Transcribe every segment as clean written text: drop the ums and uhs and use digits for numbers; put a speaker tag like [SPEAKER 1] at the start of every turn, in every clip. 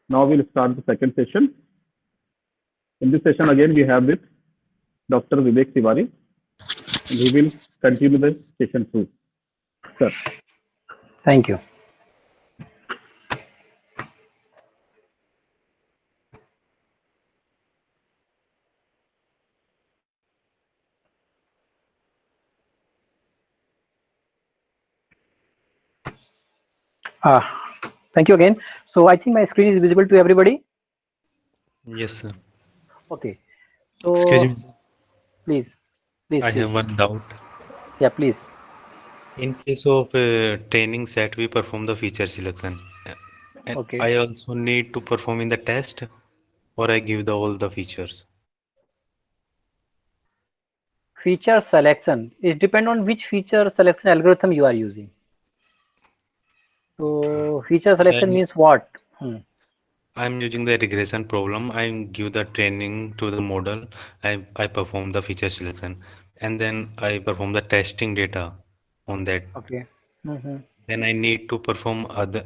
[SPEAKER 1] Now we'll start the second session. In this session, again, we have with Dr. Vivek Tiwari, and he will continue the session 2. Sir.
[SPEAKER 2] Thank you. Uh, Thank you again. So I think my screen is visible to everybody.
[SPEAKER 3] Yes, sir.
[SPEAKER 2] Okay.
[SPEAKER 3] Excuse
[SPEAKER 2] So
[SPEAKER 3] me, sir.
[SPEAKER 2] please,
[SPEAKER 3] I
[SPEAKER 2] please.
[SPEAKER 3] have one doubt.
[SPEAKER 2] Yeah, please.
[SPEAKER 3] In case of training set, we perform the feature selection. And
[SPEAKER 2] Okay.
[SPEAKER 3] I also need to perform in the test, or I give all the features.
[SPEAKER 2] Feature selection. It depends on which feature selection algorithm you are using. So feature selection
[SPEAKER 3] I,
[SPEAKER 2] means what?
[SPEAKER 3] I'm using the regression problem. I give the training to the model. I perform the feature selection, and then I perform the testing data on that.
[SPEAKER 2] Okay. Mm-hmm.
[SPEAKER 3] Then I need to perform other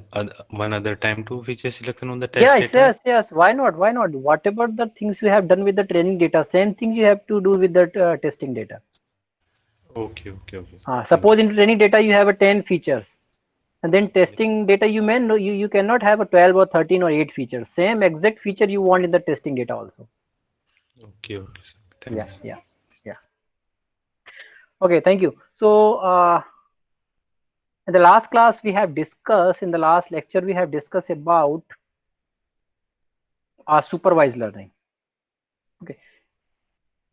[SPEAKER 3] one other time to feature selection on the test
[SPEAKER 2] Yes,
[SPEAKER 3] data.
[SPEAKER 2] yes, yes. Why not? Why not? Whatever the things you have done with the training data, same thing you have to do with the testing data.
[SPEAKER 3] Okay, sir. Thank you.
[SPEAKER 2] Suppose in training data you have a 10 features, and then
[SPEAKER 3] Yes.
[SPEAKER 2] testing data you may know you cannot have a 12 or 13 or 8 features. Same exact feature you want in the testing data also.
[SPEAKER 3] Okay, sir. Thank
[SPEAKER 2] Yeah,
[SPEAKER 3] you, sir.
[SPEAKER 2] yeah, yeah. Okay, thank you. So in the last class we have discussed, in the last lecture we have discussed about supervised learning. Okay.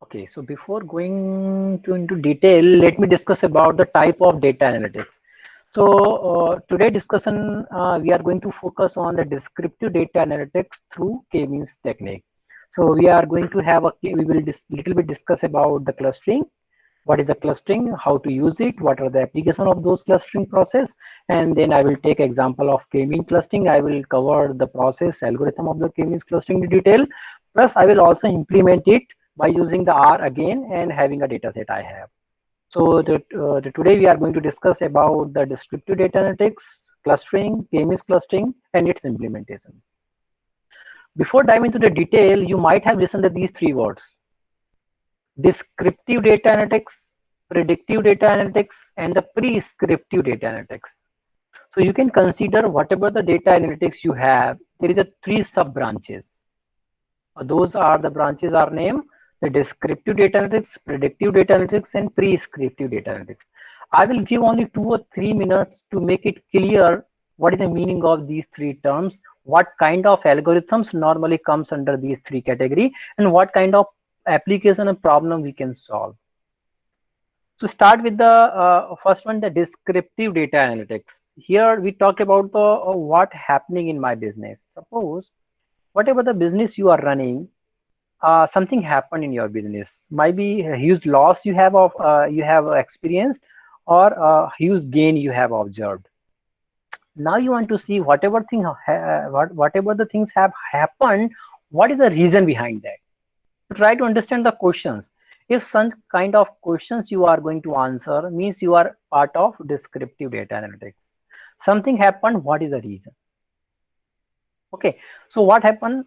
[SPEAKER 2] Okay, so before going to into detail, let me discuss about the type of data analytics. So today discussion we are going to focus on the descriptive data analytics through K-means technique. So we are going to have we will little bit discuss about the clustering. What is the clustering? How to use it? What are the application of those clustering process? And then I will take example of K-means clustering. I will cover the process algorithm of the K-means clustering in detail. Plus, I will also implement it by using the R again and having a data set I have. So today we are going to discuss about the descriptive data analytics, clustering, K-means clustering, and its implementation. Before diving into the detail, you might have listened to these three words: descriptive data analytics, predictive data analytics, and the prescriptive data analytics. So you can consider whatever the data analytics you have, there is a three sub branches. Those are the branches are named the descriptive data analytics, predictive data analytics, and prescriptive data analytics. I will give only 2 or 3 minutes to make it clear what is the meaning of these three terms, what kind of algorithms normally comes under these three category, and what kind of application and problem we can solve. So start with the first one, the descriptive data analytics. Here we talk about the what happening in my business. Suppose whatever the business you are running, something happened in your business, maybe a huge loss you have experienced, or a huge gain you have observed. Now you want to see whatever the things have happened, what is the reason behind that. Try to understand the questions. If some kind of questions you are going to answer, means you are part of descriptive data analytics. Something happened, what is the reason? Okay, so what happened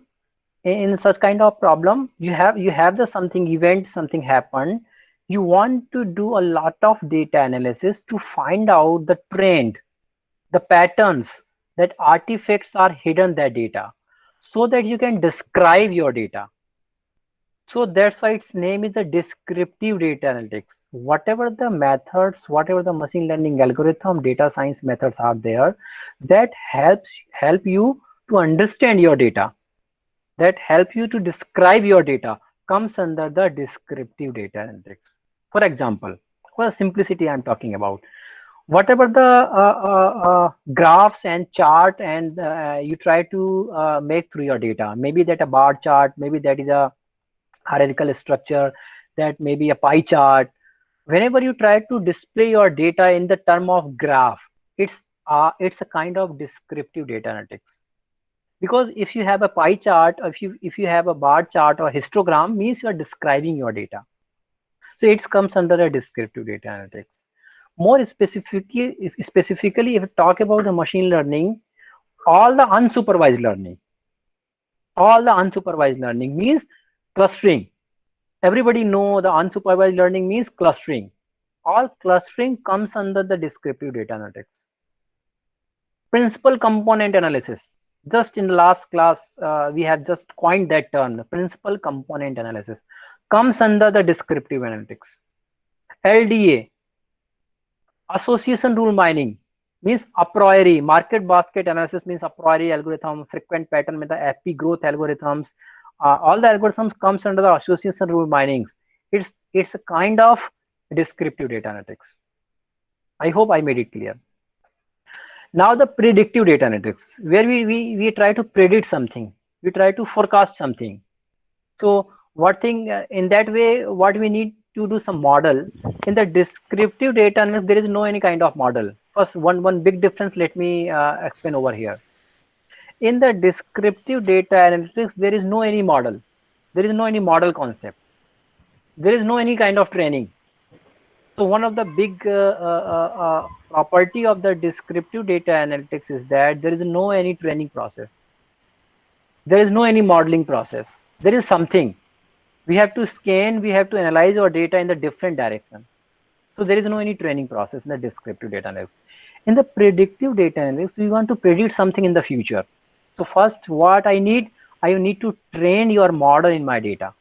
[SPEAKER 2] in such kind of problem? You have the something event, something happened. You want to do a lot of data analysis to find out the trend, the patterns, that artifacts are hidden that data, so that you can describe your data. So that's why its name is the descriptive data analytics. Whatever the methods, whatever the machine learning algorithm, data science methods are there, that help you to understand your data, that help you to describe your data, comes under the descriptive data analytics. For example, for simplicity I'm talking about, whatever the graphs and chart and you try to make through your data, maybe that a bar chart, maybe that is a hierarchical structure, that may be a pie chart. Whenever you try to display your data in the term of graph, it's a kind of descriptive data analytics. Because if you have a pie chart, or if you have a bar chart or histogram, means you are describing your data. So it comes under a descriptive data analytics. More specifically, if you talk about the machine learning, all the unsupervised learning, All the unsupervised learning means clustering. Everybody know the unsupervised learning means clustering. All clustering comes under the descriptive data analytics. Principal component analysis. Just in the last class, we have just coined that term. Principal component analysis comes under the descriptive analytics. LDA, association rule mining, means a priori. Market basket analysis means a priori algorithm. Frequent pattern with the FP growth algorithms. All the algorithms comes under the association rule minings. It's a kind of descriptive data analytics. I hope I made it clear. Now the predictive data analytics, where we try to predict something, we try to forecast something. So what thing in that way, what we need to do some model. In the descriptive data analytics, there is no any kind of model. First, one big difference. Let me explain over here. In the descriptive data analytics, there is no any model. There is no any model concept. There is no any kind of training. So one of the big property of the descriptive data analytics is that there is no any training process. There is no any modeling process. There is something. We have to scan, we have to analyze our data in the different direction. So there is no any training process in the descriptive data analytics. In the predictive data analytics, we want to predict something in the future. So first, what I need to train your model in my data.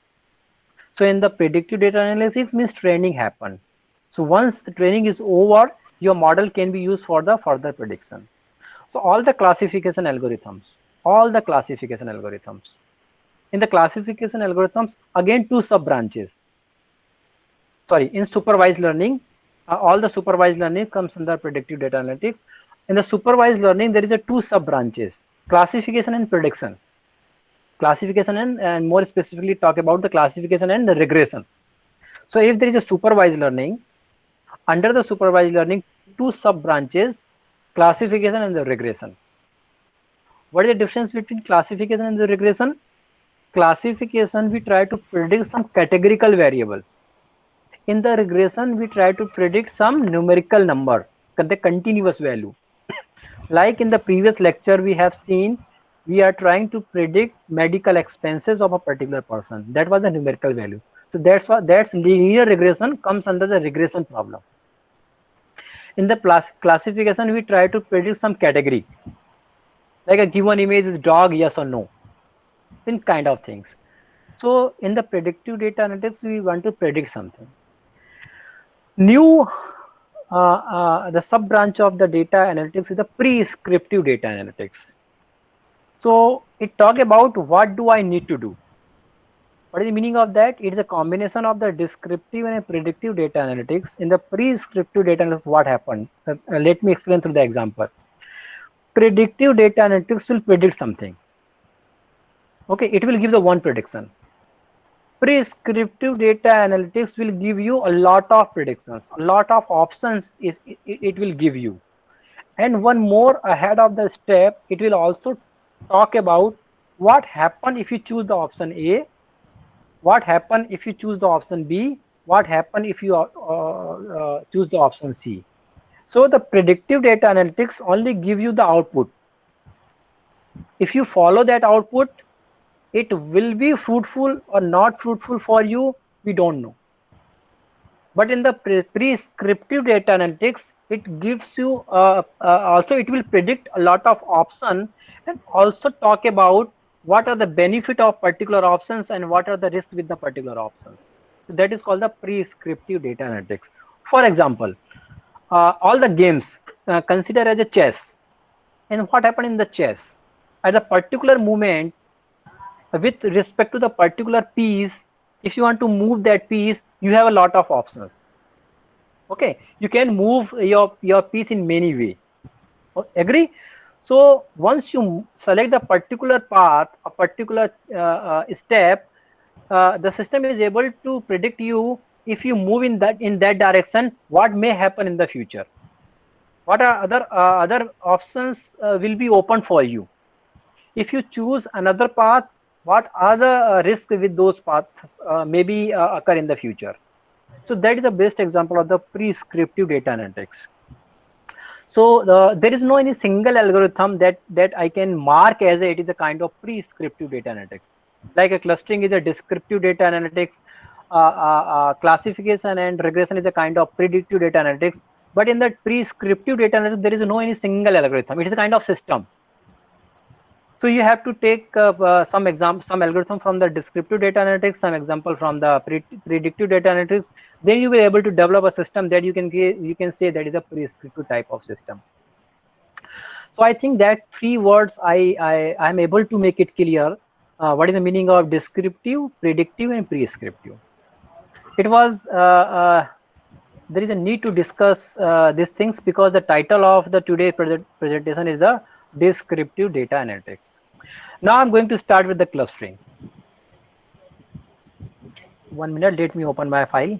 [SPEAKER 2] So in the predictive data analytics means training happened. So once the training is over, your model can be used for the further prediction. So all the classification algorithms, in the classification algorithms, again, two sub branches. Sorry, in supervised learning, all the supervised learning comes under predictive data analytics. In the supervised learning, there is a two sub branches, classification and prediction. Classification and more specifically talk about the classification and the regression. So if there is a supervised learning, under the supervised learning, two sub branches, classification and the regression. What is the difference between classification and the regression? Classification, we try to predict some categorical variable. In the regression, we try to predict some numerical number, the continuous value. Like in the previous lecture, we have seen, we are trying to predict medical expenses of a particular person. That was a numerical value. So that's linear regression comes under the regression problem. In the classification, we try to predict some category, like a given image is dog, yes or no, in kind of things. So in the predictive data analytics, we want to predict something. New, the sub branch of the data analytics is the prescriptive data analytics. So it talk about what do I need to do. What is the meaning of that? It is a combination of the descriptive and predictive data analytics. In the prescriptive data analytics, what happened? Let me explain through the example. Predictive data analytics will predict something. Okay, it will give the one prediction. Prescriptive data analytics will give you a lot of predictions, a lot of options it will give you. And one more ahead of the step, it will also talk about what happen if you choose the option A, what happen if you choose the option B, what happen if you choose the option C. So the predictive data analytics only give you the output. If you follow that output, it will be fruitful or not fruitful for you, we don't know. But in the prescriptive data analytics, it gives you also it will predict a lot of options and also talk about what are the benefit of particular options and what are the risks with the particular options. So that is called the prescriptive data analytics. For example, all the games consider as a chess, and what happened in the chess at a particular moment with respect to the particular piece. If you want to move that piece, you have a lot of options. Okay, you can move your piece in many ways. Agree? So once you select the particular path, a particular step, the system is able to predict you if you move in that direction, what may happen in the future. What are other options will be open for you. If you choose another path, what are the risks with those paths maybe occur in the future. So that is the best example of the prescriptive data analytics. So there is no any single algorithm that I can mark as it is a kind of prescriptive data analytics. Like a clustering is a descriptive data analytics, classification and regression is a kind of predictive data analytics. But in that prescriptive data analytics, there is no any single algorithm. It is a kind of system. So you have to take some algorithm from the descriptive data analytics, some example from the predictive data analytics. Then you will be able to develop a system that you can say that is a prescriptive type of system. So I think that three words I am able to make it clear what is the meaning of descriptive, predictive, and prescriptive. It was there is a need to discuss these things because the title of the today's presentation is the descriptive data analytics. Now I'm going to start with the clustering. 1 minute, let me open my file.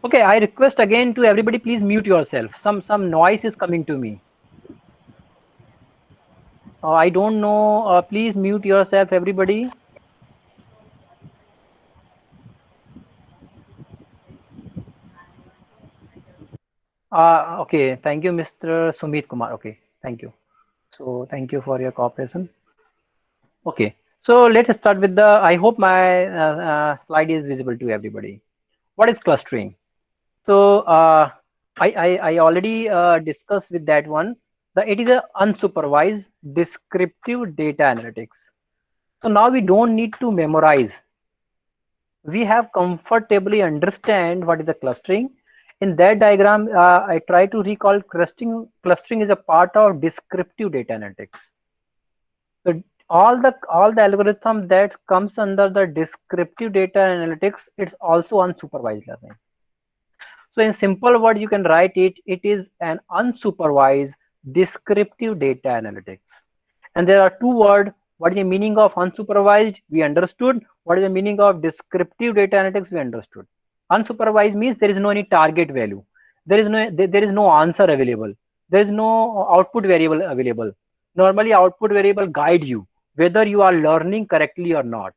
[SPEAKER 2] Okay, I request again to everybody, please mute yourself. Some noise is coming to me. I don't know. Please mute yourself, everybody. Okay, thank you, Mr. Sumit Kumar. Okay, thank you. So thank you for your cooperation. Okay, so let's start with the. I hope my slide is visible to everybody. What is clustering? So I already discussed with that one. It is a unsupervised descriptive data analytics. So now we don't need to memorize. We have comfortably understand what is the clustering. In that diagram, I try to recall clustering. Clustering is a part of descriptive data analytics. So all the algorithm that comes under the descriptive data analytics, it's also unsupervised learning. So in simple word, you can write it. It is an unsupervised descriptive data analytics. And there are two words. What is the meaning of unsupervised? We understood. What is the meaning of descriptive data analytics? We understood. Unsupervised means there is no any target value. There is no answer available. There is no output variable available. Normally, output variable guide you whether you are learning correctly or not.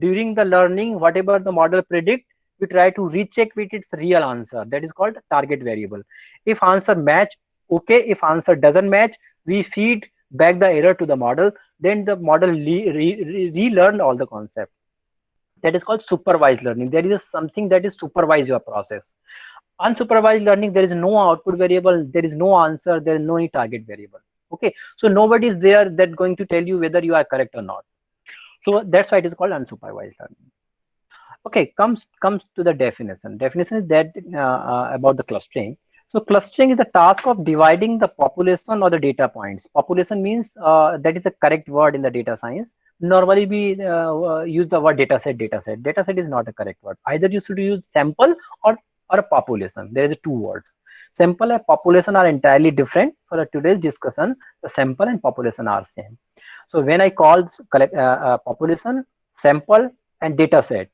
[SPEAKER 2] During the learning, whatever the model predict, we try to recheck with its real answer. That is called target variable. If answer match, okay. If answer doesn't match, we feed back the error to the model. Then the model relearn all the concept. That is called supervised learning. There is something that is supervise your process. Unsupervised learning, there is no output variable, there is no answer, there is no any target variable. Okay, so nobody is there that going to tell you whether you are correct or not. So that's why it is called unsupervised learning. Okay, comes to the definition. Definition is that about the clustering. So clustering is the task of dividing the population or the data points. Population means that is a correct word in the data science. Normally we use the word dataset. Dataset is not a correct word. Either you should use sample or a population. There is two words. Sample and population are entirely different. For today's discussion, the sample and population are same. So when I call population, sample, and data set,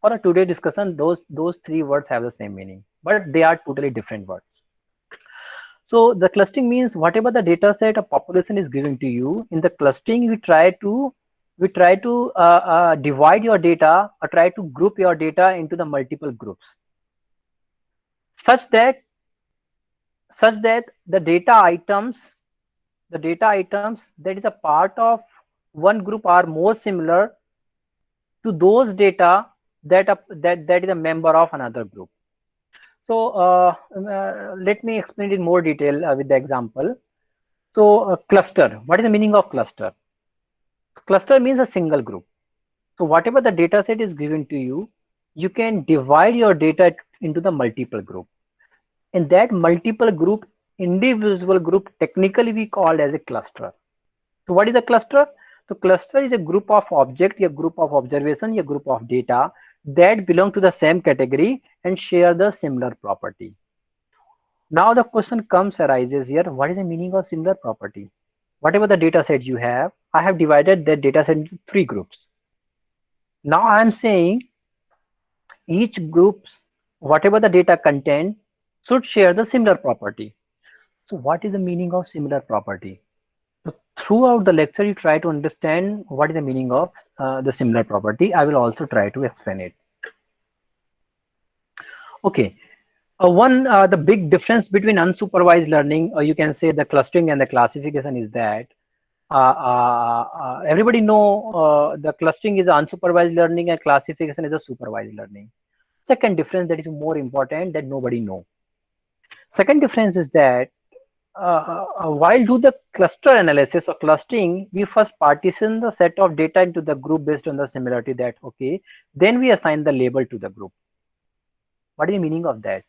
[SPEAKER 2] for a today discussion, those three words have the same meaning, but they are totally different words. So the clustering means whatever the data set a population is giving to you, in the clustering we try to divide your data or try to group your data into the multiple groups, such that the data items that is a part of one group are more similar to those data that is a member of another group. So let me explain it in more detail with the example. So cluster, what is the meaning of cluster? Cluster means a single group. So whatever the data set is given to you, you can divide your data into the multiple group. In that multiple group, individual group, technically we call as a cluster. So what is a cluster? So cluster is a group of objects, a group of observation, a group of data that belong to the same category and share the similar property. Now the question arises here, what is the meaning of similar property? Whatever the data set you have, I have divided that data set into three groups. Now I am saying each groups, whatever the data content, should share the similar property. So what is the meaning of similar property? So throughout the lecture, you try to understand what is the meaning of the similar property. I will also try to explain it. Okay, The big difference between unsupervised learning, or you can say the clustering and the classification, is that everybody know the clustering is unsupervised learning and classification is a supervised learning. Second difference that is more important that nobody know. Second difference is that while do the cluster analysis or clustering, we first partition the set of data into the group based on the similarity that, okay, then we assign the label to the group. What is the meaning of that?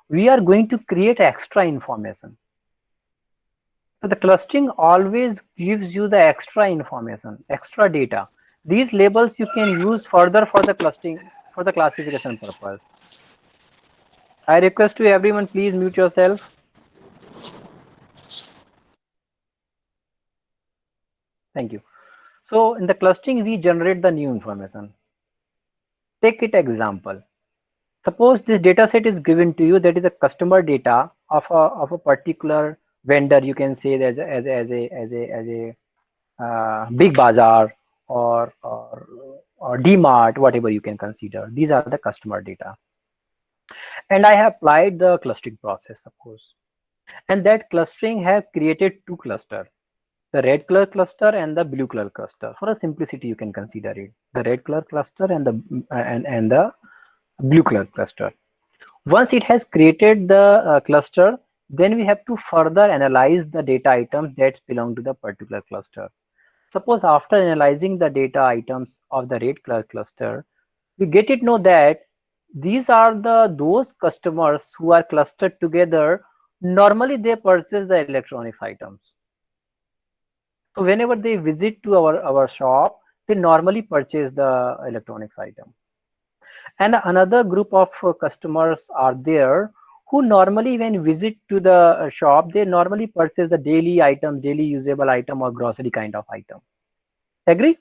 [SPEAKER 2] We are going to create extra information. So the clustering always gives you the extra information, extra data. These labels you can use further for the clustering, for the classification purpose. I request to everyone, please mute yourself. Thank you. So in the clustering, we generate the new information. Take it example. Suppose this data set is given to you, that is a customer data of a particular vendor. You can say as a Big Bazaar or DMart, whatever you can consider. These are the customer data. And I have applied the clustering process, suppose. And that clustering have created two clusters, the red color cluster and the blue color cluster. For a simplicity, you can consider it the red color cluster and the blue color cluster. Once it has created the cluster, then we have to further analyze the data items that belong to the particular cluster. Suppose after analyzing the data items of the red color cluster, we get to know that these are those customers who are clustered together. Normally they purchase the electronics items. So whenever they visit to our shop, they normally purchase the electronics item. And another group of customers are there who normally when visit to the shop, they normally purchase the daily item, daily usable item or grocery kind of item. Agree?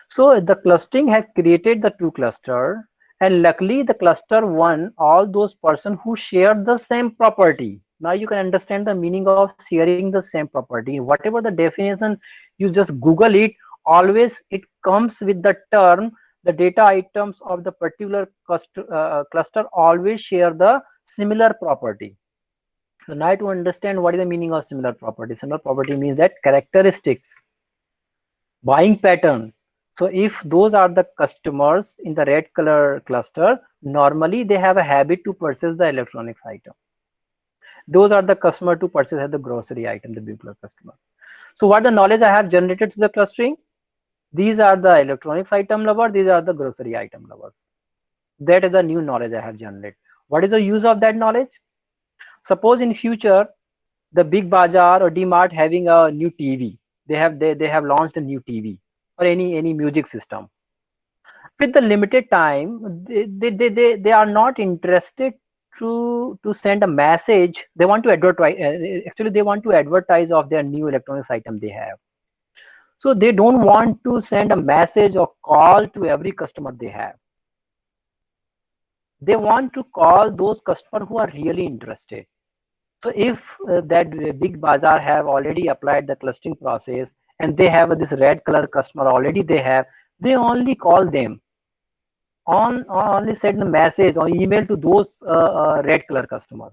[SPEAKER 2] So the clustering has created the two cluster, and luckily the cluster one, all those person who share the same property. Now you can understand the meaning of sharing the same property. Whatever the definition, you just Google it, always it comes with the term, the data items of the particular cluster always share the similar property. So now to understand what is the meaning of similar property. Similar property means that characteristics, buying pattern. So if those are the customers in the red color cluster, normally they have a habit to purchase the electronics item. Those are the customer to purchase the grocery item, the blue color customer. So what the knowledge I have generated to the clustering? These are the electronics item lover, these are the grocery item lovers. That is the new knowledge I have generated. What is the use of that knowledge? Suppose in future, the Big Bazaar or DMart having a new TV. They have launched a new TV or any music system. With the limited time, they are not interested to send a message. They want to advertise. Actually, they want to advertise of their new electronics item they have. So they don't want to send a message or call to every customer they have. They want to call those customers who are really interested. So if that Big Bazaar have already applied the clustering process and they have this red color customer already they only call them, only send the message or email to those red color customers,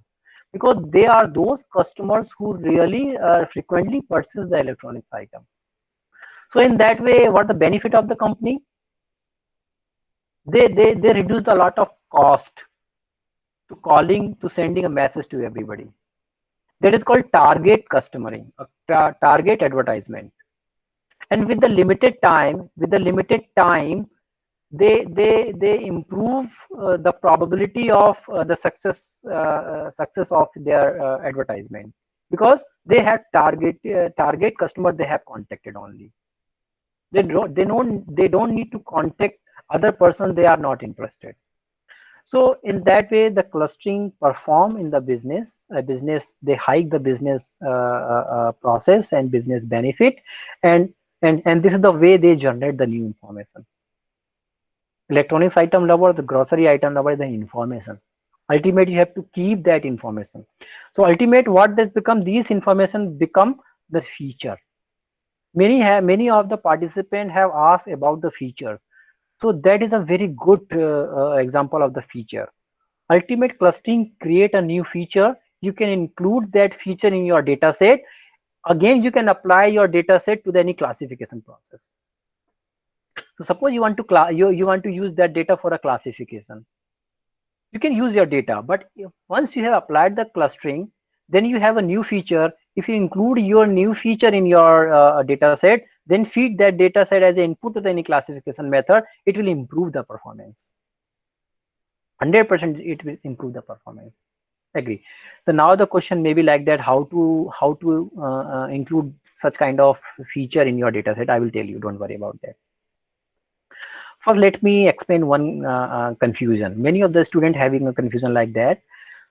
[SPEAKER 2] because they are those customers who really frequently purchase the electronics item. So in that way, what the benefit of the company? They reduced a lot of cost to calling, to sending a message to everybody. That is called target customering, target advertisement. And with the limited time, they improve the probability of the success of their advertisement, because they have target customer they have contacted only. They don't need to contact other person they are not interested. So in that way, the clustering perform in the business. They hike the business process and business benefit, and this is the way they generate the new information. Electronics item lover, the grocery item lover, the information. Ultimately, you have to keep that information. So ultimate, what does become? These information become the feature. Many of the participants have asked about the features. So that is a very good example of the feature. ultimate clustering create a new feature. You can include that feature in your data set. Again, you can apply your data set to any classification process. So suppose you want to you want to use that data for a classification. You can use your data, but once you have applied the clustering, then you have a new feature. If you include your new feature in your data set, then feed that data set as an input to any classification method, it will improve the performance. 100% it will improve the performance. Agree. So now the question may be like that, how to include such kind of feature in your data set. I will tell you, don't worry about that. First, let me explain one confusion. Many of the students having a confusion like that.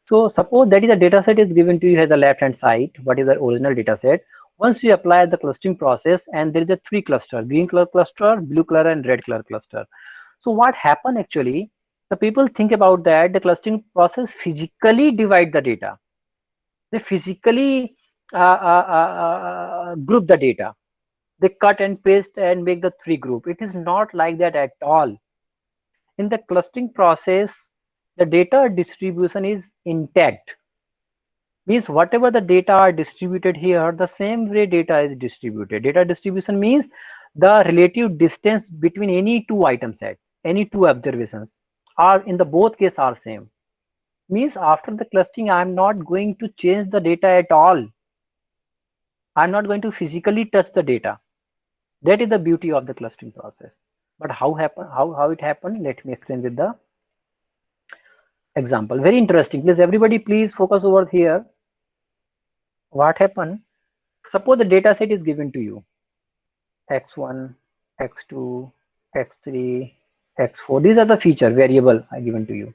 [SPEAKER 2] So suppose that is a data set is given to you at the left hand side. What is the original data set? Once you apply the clustering process, and there is a 3 cluster: green color cluster, blue color, and red color cluster. So what happened actually? The people think about that the clustering process physically divide the data. They physically group the data. They cut and paste and make the 3 group. It is not like that at all. In the clustering process, the data distribution is intact. Means whatever the data are distributed here, the same way data is distributed. Data distribution means the relative distance between any 2 item set, any 2 observations are in the both case are same. Means after the clustering, I am not going to change the data at all. I am not going to physically touch the data. That is the beauty of the clustering process. But how it happened? Let me explain with the example. Very interesting. Please, everybody, please focus over here. What happened? Suppose the data set is given to you: x1, x2, x3, x4. These are the feature variable I given to you.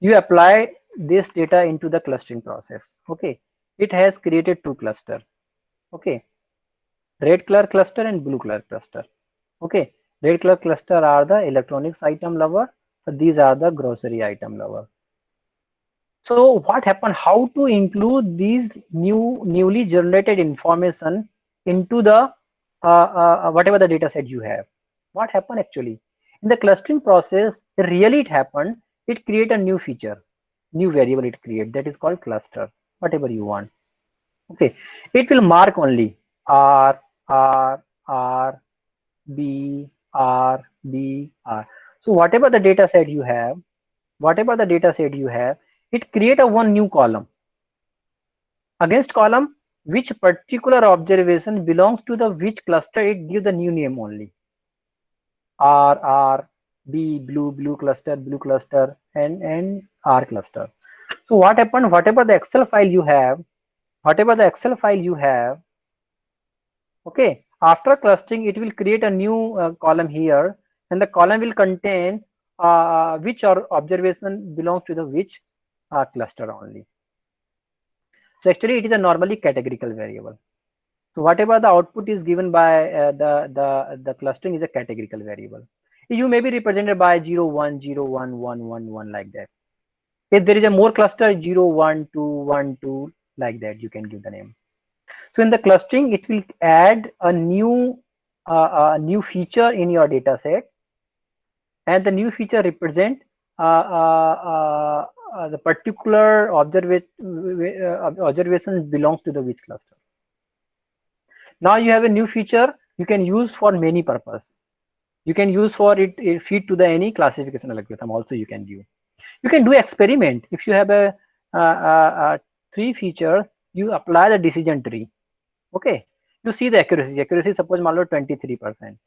[SPEAKER 2] You apply this data into the clustering process. Okay, it has created 2 cluster. Okay, red color cluster and blue color cluster. Okay, red color cluster are the electronics item lover. These are the grocery item lover. So what happened? How to include these newly generated information into the whatever the data set you have? What happened actually in the clustering process? Really, it happened. It create a new feature, new variable. It create that is called cluster. Whatever you want. Okay, it will mark only R B R B R. So whatever the data set you have, it create a one new column. Against column, which particular observation belongs to the which cluster, it give the new name only. R B blue cluster, and R cluster. So what happened? Whatever the Excel file you have, okay, after clustering, it will create a new column here, and the column will contain which observation belongs to the which cluster only. So actually, it is a normally categorical variable. So whatever the output is given by the clustering is a categorical variable. You may be represented by 0 1 0 1 1 1 1 like that. If there is a more cluster, 0 1 2 1 2 like that, you can give the name. So in the clustering, it will add a new feature in your data set, and the new feature represent the particular observations belongs to the which cluster. Now you have a new feature you can use for many purpose. You can use for it feed to the any classification algorithm also. You can do experiment. If you have a 3 feature, you apply the decision tree. Okay, you see the accuracy suppose 23%.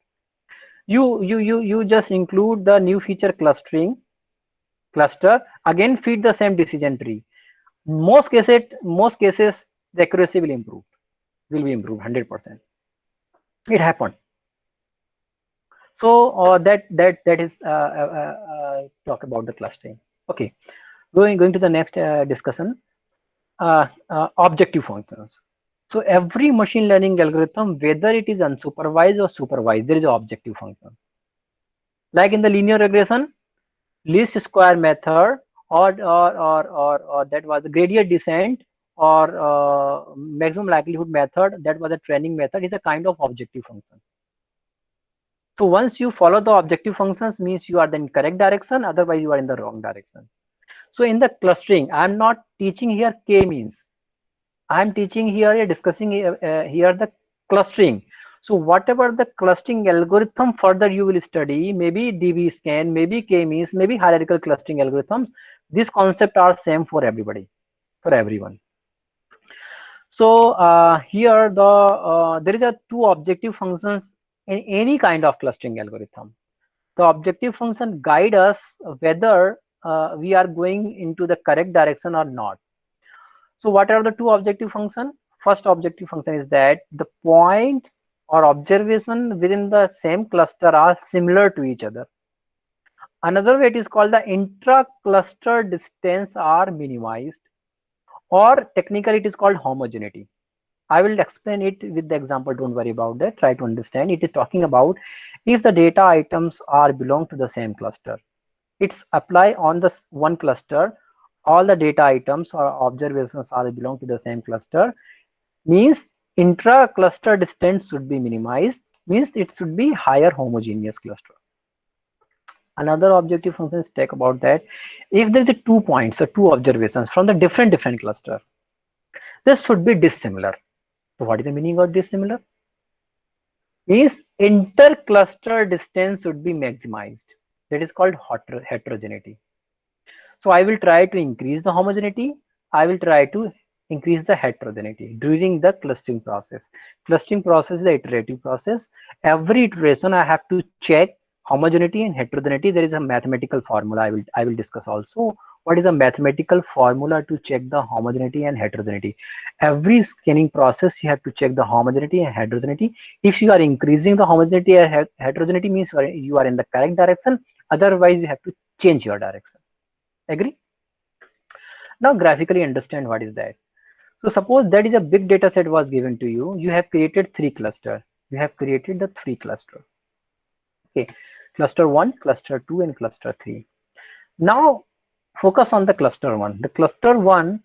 [SPEAKER 2] You just include the new feature cluster, again feed the same decision tree. Most cases the accuracy will be improved 100%. It happened. So that is talk about the clustering. Okay, going to the next discussion. Objective functions. So every machine learning algorithm, whether it is unsupervised or supervised, there is an objective function. Like in the linear regression, least square method, or that was the gradient descent, or maximum likelihood method, that was a training method, is a kind of objective function. So once you follow the objective functions, means you are in correct direction, otherwise you are in the wrong direction. So in the clustering, I'm not teaching here k-means. I'm teaching here, discussing here the clustering. So whatever the clustering algorithm further you will study, maybe DB scan, maybe k-means, maybe hierarchical clustering algorithms, these concepts are same for everybody, for everyone. So here there is a two objective functions in any kind of clustering algorithm. The objective function guide us whether we are going into the correct direction or not. So what are the two objective function? First objective function is that the points or observation within the same cluster are similar to each other. Another way it is called the intra-cluster distance are minimized, or technically it is called homogeneity. I will explain it with the example, don't worry about that, try to understand. It is talking about if the data items are belong to the same cluster. It's apply on the one cluster, all the data items or observations are belong to the same cluster, means intra-cluster distance should be minimized, means it should be higher homogeneous cluster. Another objective function is talk about that if there is a 2 points or 2 observations from the different cluster, this should be dissimilar. So what is the meaning of dissimilar? Means inter-cluster distance should be maximized. That is called heterogeneity. So I will try to increase the homogeneity. I will try to increase the heterogeneity during the clustering process. Clustering process is the iterative process. Every iteration I have to check homogeneity and heterogeneity. There is a mathematical formula I will discuss also. What is the mathematical formula to check the homogeneity and heterogeneity? Every scanning process you have to check the homogeneity and heterogeneity. If you are increasing the homogeneity and heterogeneity, means you are in the correct direction. Otherwise you have to change your direction. Agree? Now graphically understand what is that. So suppose that is a big data set was given to you. You have created 3 clusters. You have created the 3 clusters. Okay, cluster 1, cluster 2, and cluster 3. Now focus on the cluster 1. The cluster 1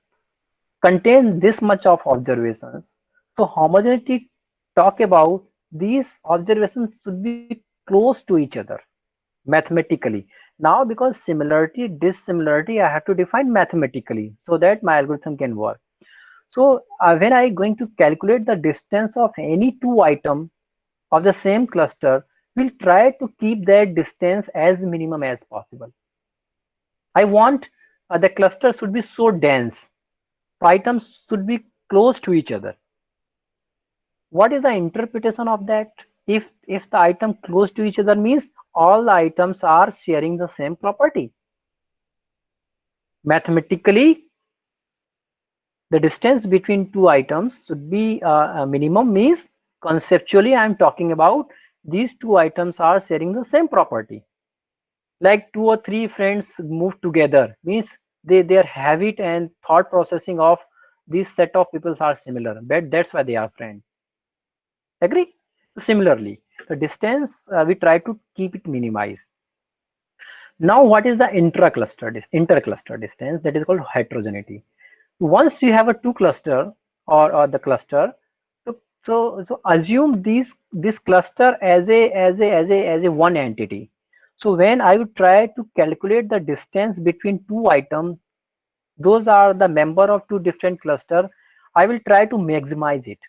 [SPEAKER 2] contains this much of observations. So homogeneity talk about these observations should be close to each other mathematically. Now because similarity, dissimilarity, I have to define mathematically so that my algorithm can work. So when I going to calculate the distance of any 2 items of the same cluster, we'll try to keep that distance as minimum as possible. I want the cluster should be so dense. Items should be close to each other. What is the interpretation of that? If the item close to each other means all the items are sharing the same property. Mathematically, the distance between 2 items should be a minimum, means conceptually I am talking about these 2 items are sharing the same property. Like 2 or 3 friends move together, means their habit and thought processing of this set of people are similar, but that's why they are friends. Agree? Similarly, the distance we try to keep it minimized. Now what is the intercluster distance? That is called heterogeneity. Once you have a 2 cluster or the cluster, so assume this cluster as a one entity. So when I would try to calculate the distance between 2 items, those are the member of 2 different cluster, I will try to maximize it.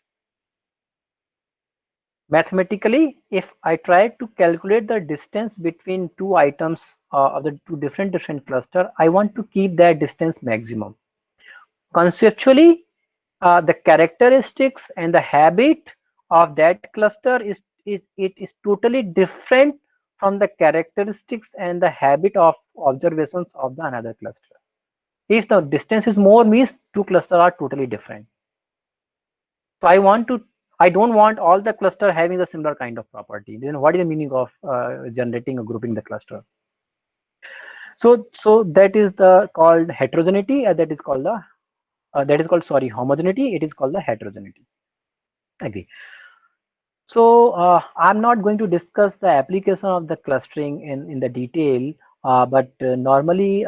[SPEAKER 2] Mathematically, if I try to calculate the distance between 2 items of the 2 different cluster, I want to keep that distance maximum. Conceptually, the characteristics and the habit of that cluster is totally different from the characteristics and the habit of observations of the another cluster. If the distance is more, means 2 clusters are totally different. So I don't want all the cluster having the similar kind of property. Then what is the meaning of generating or grouping the cluster? So that is the called heterogeneity. That is called homogeneity. It is called the heterogeneity. Agree. So I'm not going to discuss the application of the clustering in the detail, but normally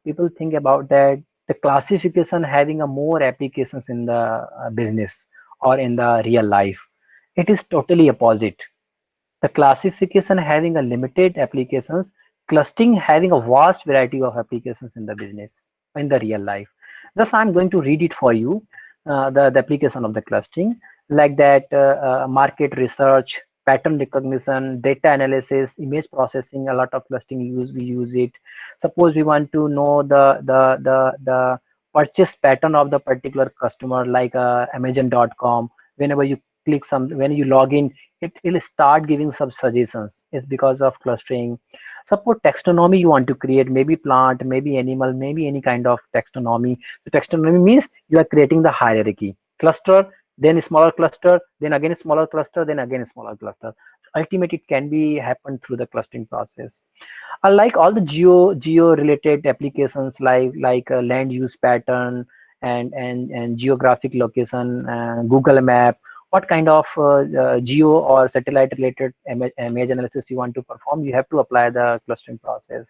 [SPEAKER 2] people think about that the classification having a more applications in the business or in the real life. It is totally opposite. The classification having a limited applications, clustering having a vast variety of applications in the business, in the real life. Thus, I'm going to read it for you, the application of the clustering, like that market research, pattern recognition, data analysis, image processing, a lot of clustering we use it. Suppose we want to know the purchase pattern of the particular customer, like Amazon.com. Whenever you click when you log in, it will start giving some suggestions. It's because of clustering. Suppose taxonomy you want to create, maybe plant, maybe animal, maybe any kind of taxonomy. The taxonomy means you are creating the hierarchy. Cluster, then a smaller cluster, then again a smaller cluster, then again a smaller cluster. Ultimately, it can be happen through the clustering process. Unlike all the geo related applications like land use pattern and geographic location, Google Map, what kind of geo or satellite related image analysis you want to perform, you have to apply the clustering process.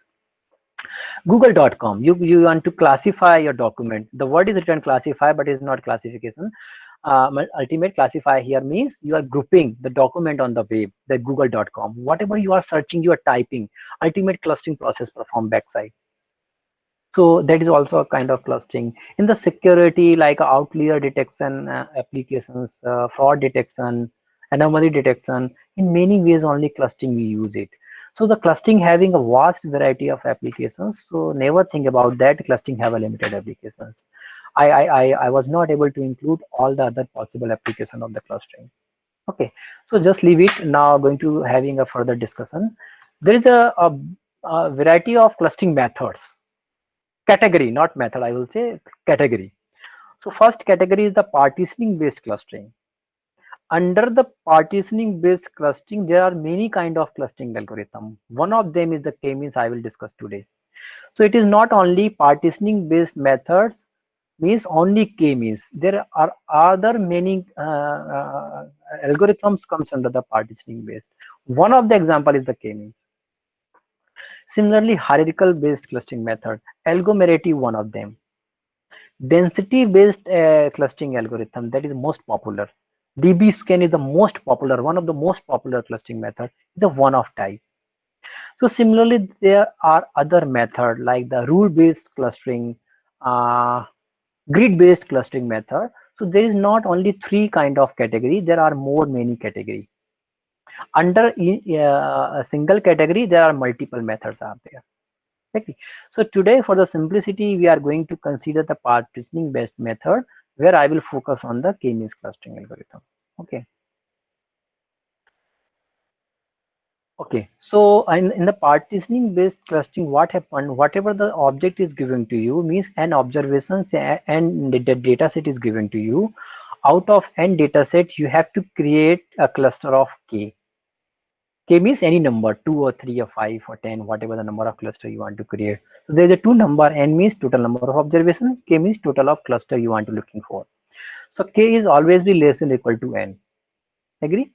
[SPEAKER 2] Google.com, you want to classify your document. The word is written classify, but it's not classification. Ultimate classify here means you are grouping the document on the web, the Google.com. Whatever you are searching, you are typing. Ultimate clustering process perform backside. So that is also a kind of clustering. In the security, like outlier detection applications, fraud detection, anomaly detection, in many ways only clustering we use it. So the clustering having a vast variety of applications. So never think about that clustering have a limited applications. I was not able to include all the other possible application of the clustering. Okay, so just leave it. Now going to having a further discussion. There is a variety of clustering methods. Category, not method, I will say category. So first category is the partitioning based clustering. Under the partitioning based clustering, there are many kind of clustering algorithm. One of them is the k-means I will discuss today. So it is not only partitioning based methods means only k-means. There are other many algorithms comes under the partitioning based. One of the example is the k-means. Similarly, hierarchical based clustering method, Algomerity one of them. Density based clustering algorithm, that is most popular. DBSCAN is the most popular, one of the most popular clustering method, is a one of type. So similarly, there are other method like the rule based clustering, grid based clustering method. So there is not only three kind of category, there are many category. Under a single category, there are multiple methods are there. Okay. So today, for the simplicity, we are going to consider the partitioning based method, where I will focus on the k-means clustering algorithm. Okay. Okay. So in the partitioning based clustering, what happened? Whatever the object is given to you means an observation and the data set is given to you. Out of n data set, you have to create a cluster of k. K means any number, 2 or 3 or 5 or 10, whatever the number of cluster you want to create. So there is a two number, n means total number of observations, k means total of cluster you want to looking for. So k is always be less than or equal to n. Agree?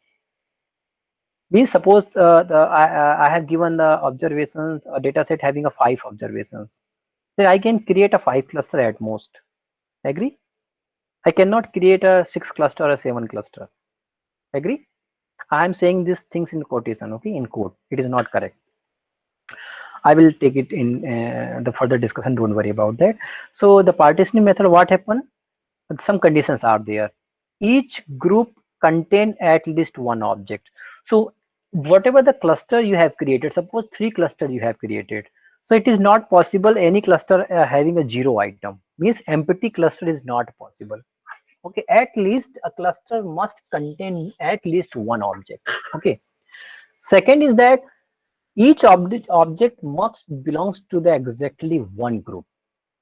[SPEAKER 2] Means suppose I have given the observations, a data set having a 5 observations. Then I can create a 5 cluster at most. Agree? I cannot create a 6 cluster or a 7 cluster. Agree? I am saying these things in quotation, okay, in quote. It is not correct. I will take it in the further discussion. Don't worry about that. So the partitioning method, what happened? Some conditions are there. Each group contain at least one object. So whatever the cluster you have created, suppose 3 clusters you have created. So it is not possible any cluster having a 0 item. Means empty cluster is not possible. Okay, at least a cluster must contain at least one object. Okay. Second is that each object must belongs to the exactly one group.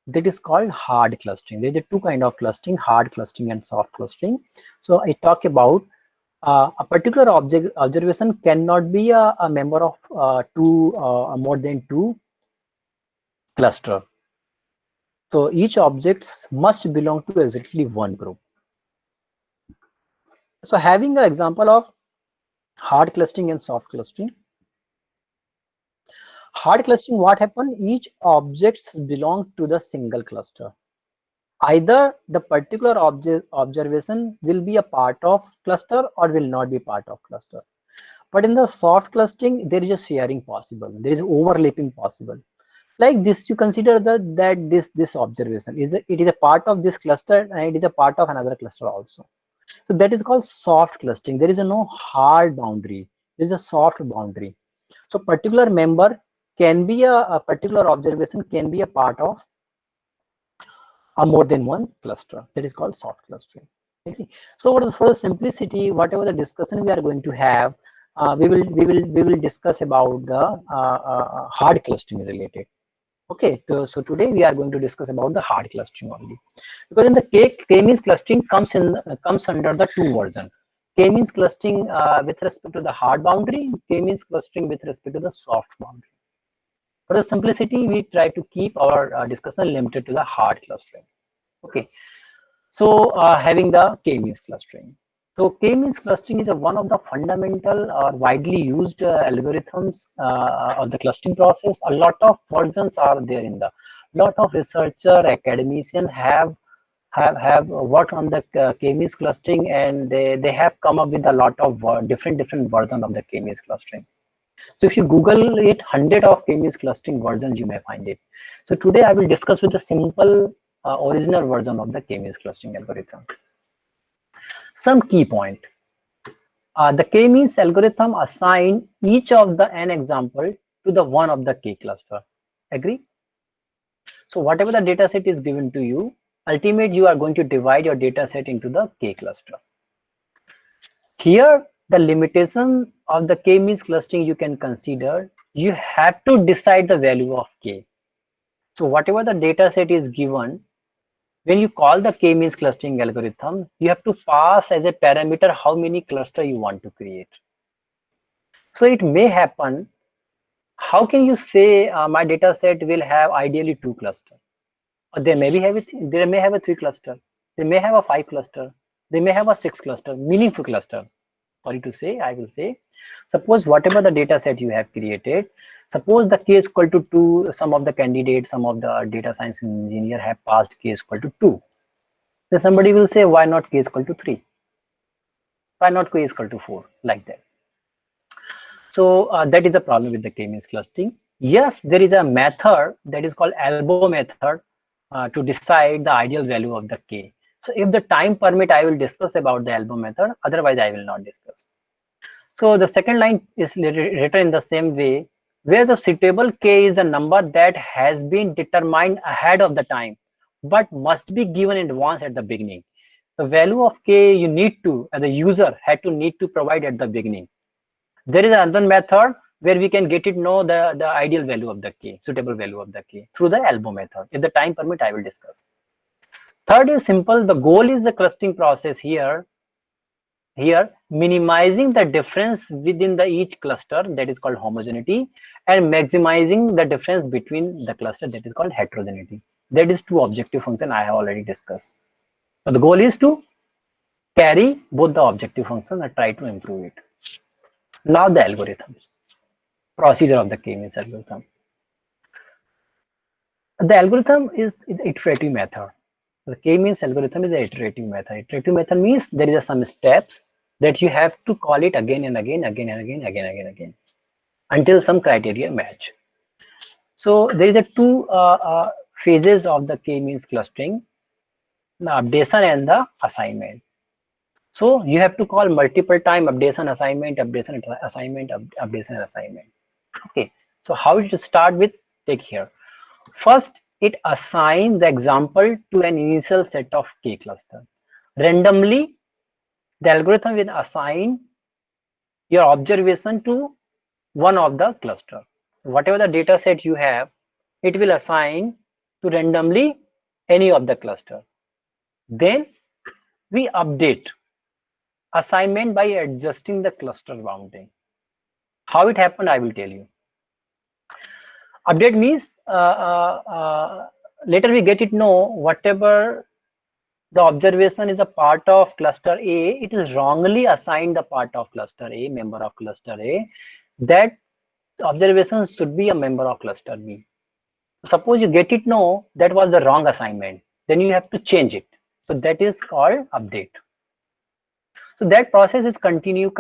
[SPEAKER 2] That is called hard clustering. There is a two kind of clustering, hard clustering and soft clustering. So I talk about a particular observation cannot be a member of more than 2 cluster. So each objects must belong to exactly one group. So having an example of hard clustering and soft clustering. Hard clustering, what happened? Each objects belong to the single cluster. Either the particular observation will be a part of cluster or will not be part of cluster. But in the soft clustering, there is a sharing possible. There is overlapping possible. Like this, you consider that this observation is it is a part of this cluster and it is a part of another cluster also. So that is called soft clustering. There is a no hard boundary. There is a soft boundary. So particular member can be a particular observation can be a part of a more than one cluster. That is called soft clustering. Okay. So for the simplicity, whatever the discussion we are going to have, we will discuss about the hard clustering related. Okay, so today we are going to discuss about the hard clustering only, because in the K-means clustering comes under the two version. K-means clustering with respect to the hard boundary, K-means clustering with respect to the soft boundary. For the simplicity, we try to keep our discussion limited to the hard clustering. Okay, so having the K-means clustering. So K-means clustering is one of the fundamental or widely used algorithms of the clustering process. A lot of versions are there in the. Lot of researcher, academician have worked on the K-means clustering, and they have come up with a lot of different versions of the K-means clustering. So if you Google it, 100 of K-means clustering versions you may find it. So today I will discuss with the simple original version of the K-means clustering algorithm. Some key point. The K-means algorithm assign each of the n example to the one of the K cluster. Agree? So whatever the data set is given to you, ultimately you are going to divide your data set into the K cluster. Here, the limitation of the K-means clustering you can consider, you have to decide the value of K. So whatever the data set is given, when you call the K-means clustering algorithm, you have to pass as a parameter how many cluster you want to create. So it may happen, how can you say my data set will have ideally 2 clusters? Or they may have a 3 cluster, they may have a 5 cluster, they may have a 6 cluster, meaningful cluster. Sorry to say, I will say, suppose whatever the data set you have created, suppose the K is equal to 2, some of the candidates, some of the data science engineer have passed K is equal to 2. Then somebody will say, why not K is equal to 3? Why not K is equal to 4? Like that. So that is the problem with the K-means clustering. Yes, there is a method that is called elbow method to decide the ideal value of the K. So if the time permit, I will discuss about the elbow method. Otherwise, I will not discuss. So the second line is written in the same way, where the suitable K is the number that has been determined ahead of the time, but must be given in advance at the beginning. The value of K you need to, as a user, need to provide at the beginning. There is another method where we can get it know the ideal value of the K, suitable value of the K through the elbow method. If the time permit, I will discuss. Third is simple. The goal is the clustering process here minimizing the difference within the each cluster, that is called homogeneity, and maximizing the difference between the cluster, that is called heterogeneity. That is two objective function I have already discussed. So the goal is to carry both the objective functions and try to improve it. Now the algorithms, procedure of the K-means algorithm. The algorithm is iterative method. The K-means algorithm is an iterative method. Iterative method means there is some steps that you have to call it again and again until some criteria match. So there is a two phases of the K-means clustering, the updation and the assignment. So you have to call multiple time updation, assignment, updation, assignment, updation, assignment. Okay. So how it start with, take here. First, it assigns the example to an initial set of K cluster. Randomly, the algorithm will assign your observation to one of the cluster. Whatever the data set you have, it will assign to randomly any of the cluster. Then we update assignment by adjusting the cluster bounding. How it happened, I will tell you. Update means later we get it know whatever the observation is a part of cluster A, it is wrongly assigned the part of cluster A, member of cluster A. That observation should be a member of cluster B. Suppose you get it know that was the wrong assignment, then you have to change it. So that is called update. So that process is continue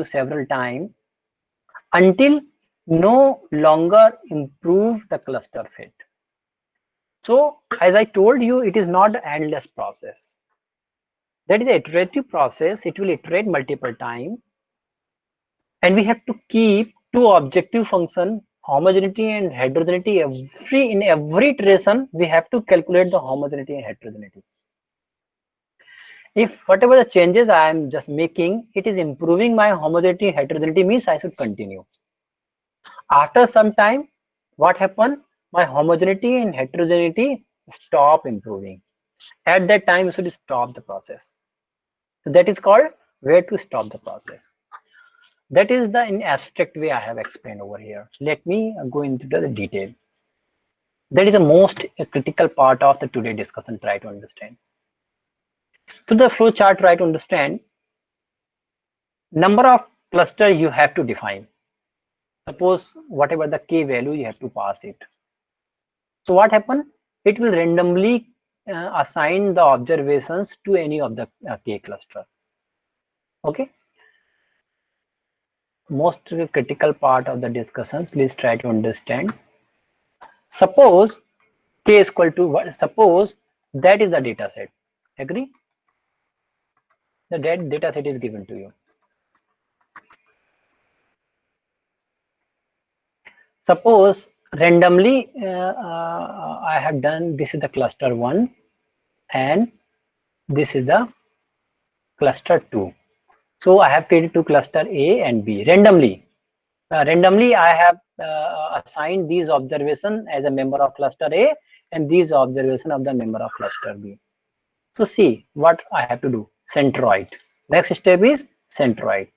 [SPEAKER 2] several times until no longer improve the cluster fit. So as I told you, it is not an endless process. That is an iterative process. It will iterate multiple times, and we have to keep two objective function, homogeneity and heterogeneity. In every iteration we have to calculate the homogeneity and heterogeneity. If whatever the changes I am just making, it is improving my homogeneity heterogeneity, means I should continue. After some time, what happened? My homogeneity and heterogeneity stop improving. At that time, you should stop the process. So that is called where to stop the process. That is the in abstract way I have explained over here. Let me go into the detail. That is the most critical part of the today discussion. Try to understand. To the flow chart, try to understand number of clusters you have to define. Suppose whatever the k value, you have to pass it. So what happened? It will randomly assign the observations to any of the k cluster. Okay. Most critical part of the discussion. Please try to understand. Suppose k is equal to what? Suppose that is the data set. Agree? The data set is given to you. Suppose randomly I have done, this is the cluster 1 and this is the cluster 2. So I have created two cluster A and B randomly. Randomly I have assigned these observation as a member of cluster A and these observation of the member of cluster B. So see what I have to do. Centroid. Next step is centroid.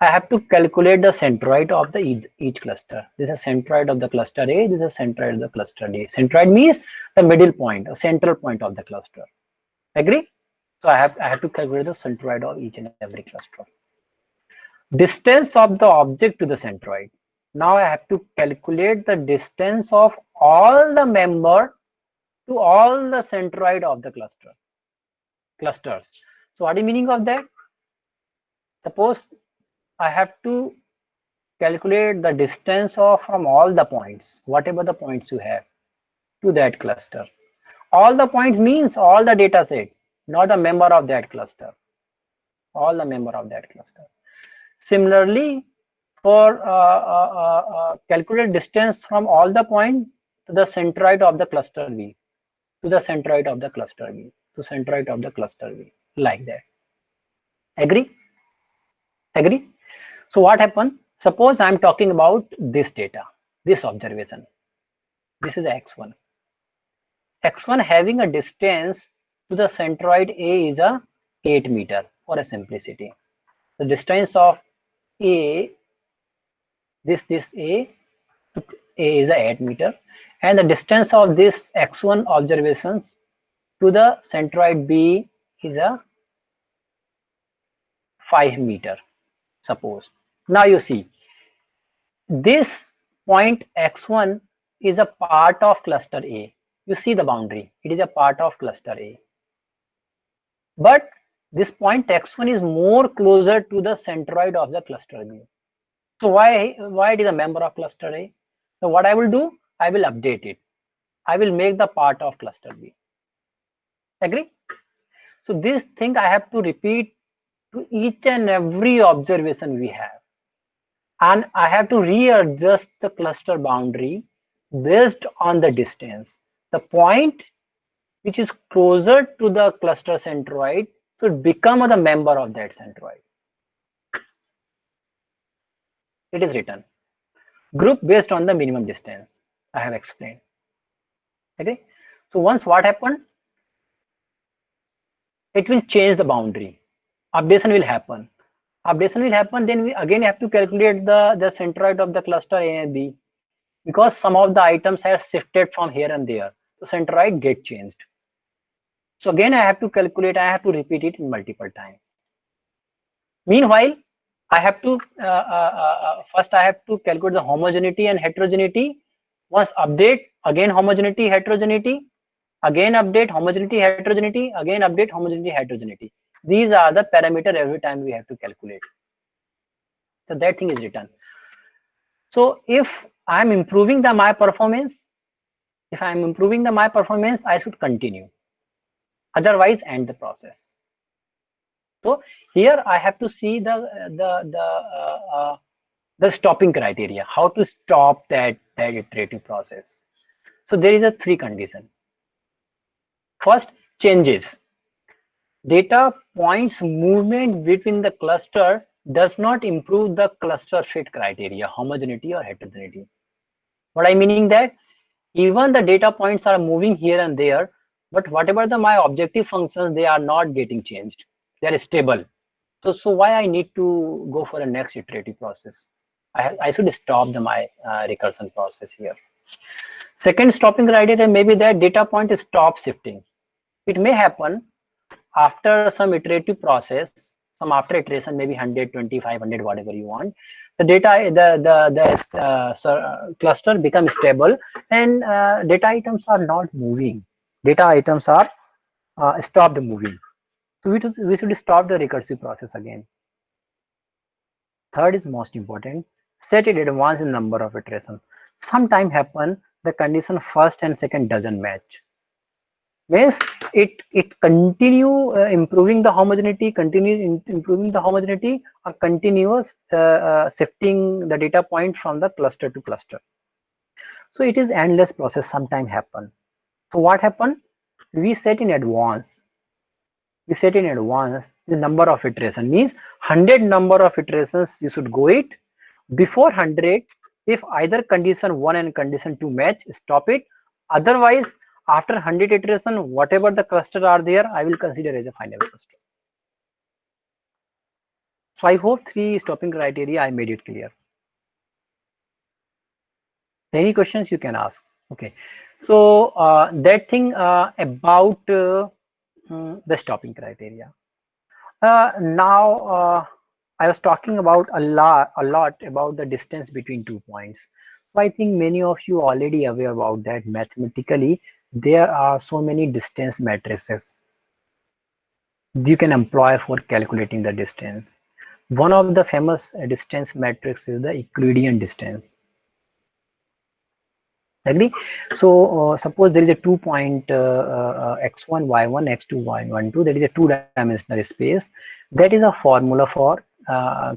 [SPEAKER 2] I have to calculate the centroid of the each cluster. This is a centroid of the cluster A. This is a centroid of the cluster D. Centroid means the middle point, a central point of the cluster. Agree? So I have to calculate the centroid of each and every cluster. Distance of the object to the centroid. Now I have to calculate the distance of all the member to all the centroid of the clusters. So what is the meaning of that? Suppose I have to calculate the distance of from all the points, whatever the points you have, to that cluster. All the points means all the data set, not a member of that cluster. All the member of that cluster. Similarly, for calculate distance from all the point to the centroid of the cluster V, to the centroid of the cluster V, to centroid of the cluster V, like that. Agree? Agree? So what happened? Suppose I am talking about this data, this observation. This is x1. X1 having a distance to the centroid A is a 8 meter for a simplicity. The distance of A, this A is a 8 meter, and the distance of this x1 observations to the centroid B is a 5 meter. Suppose. Now you see, this point x1 is a part of cluster A. You see the boundary, it is a part of cluster A. But this point x1 is more closer to the centroid of the cluster B. So why it is a member of cluster A? So what I will do, I will update it. I will make the part of cluster B. Agree? So this thing I have to repeat to each and every observation we have. And I have to readjust the cluster boundary based on the distance. The point which is closer to the cluster centroid should become the member of that centroid. It is written. Group based on the minimum distance. I have explained. Okay. So once what happened? It will change the boundary. Updation will happen. Then we again have to calculate the centroid of the cluster A and B, because some of the items have shifted from here and there. So centroid get changed. So again I have to calculate, I have to repeat it in multiple times. Meanwhile, I have to first I have to calculate the homogeneity and heterogeneity. Once update, again homogeneity, heterogeneity, again update, homogeneity, heterogeneity, again update, homogeneity, heterogeneity. These are the parameter every time we have to calculate. So that thing is written. So if I'm improving the my performance, I should continue. Otherwise, end the process. So here I have to see the stopping criteria, how to stop that iterative process. So there is a 3 condition. First, changes. Data points movement between the cluster does not improve the cluster fit criteria, homogeneity or heterogeneity. What I meaning that even the data points are moving here and there, but whatever my objective functions, they are not getting changed. They are stable. So why I need to go for a next iterative process? I should stop my recursion process here. Second stopping criteria may be that data point stop shifting. It may happen after some iterative process, some after iteration, maybe 100, 20, 500, whatever you want. The data, the cluster becomes stable and data items are not moving. Data items are stopped moving. So we should stop the recursive process again. Third is most important. Set it advance in number of iterations. Sometime happen the condition first and second doesn't match. Means it continue improving the homogeneity, or continuous shifting the data point from the cluster to cluster. So it is endless process sometime happen. So what happen? We set in advance the number of iterations, means 100 number of iterations you should go it. Before 100, if either condition 1 and condition 2 match, stop it. Otherwise, after 100 iteration, whatever the cluster are there, I will consider as a final cluster. So I hope 3 stopping criteria I made it clear. Any questions you can ask? Okay, so that thing about the stopping criteria. Now I was talking about a lot about the distance between 2 points. So I think many of you already aware about that. Mathematically, there are so many distance matrices you can employ for calculating the distance. One of the famous distance matrix is the Euclidean distance. Agree? So suppose there is a 2 point x1, y1, x2, y12. That is a 2-dimensional space. That is a formula for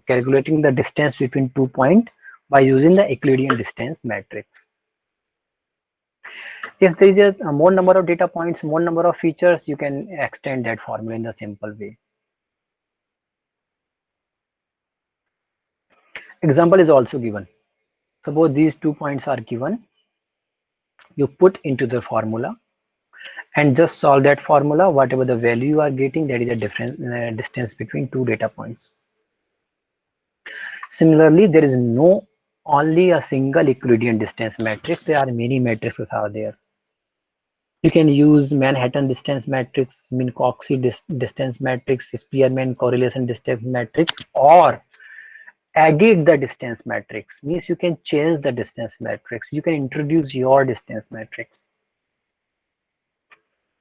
[SPEAKER 2] calculating the distance between 2 points by using the Euclidean distance matrix. If there is a more number of data points, more number of features, you can extend that formula in a simple way. Example is also given. Suppose these 2 points are given. You put into the formula and just solve that formula. Whatever the value you are getting, that is a difference distance between 2 data points. Similarly, there is no only a single Euclidean distance matrix. There are many matrices are there. You can use Manhattan distance matrix, Minkowski distance matrix, Spearman correlation distance matrix, or edit the distance matrix. Means you can change the distance matrix. You can introduce your distance matrix.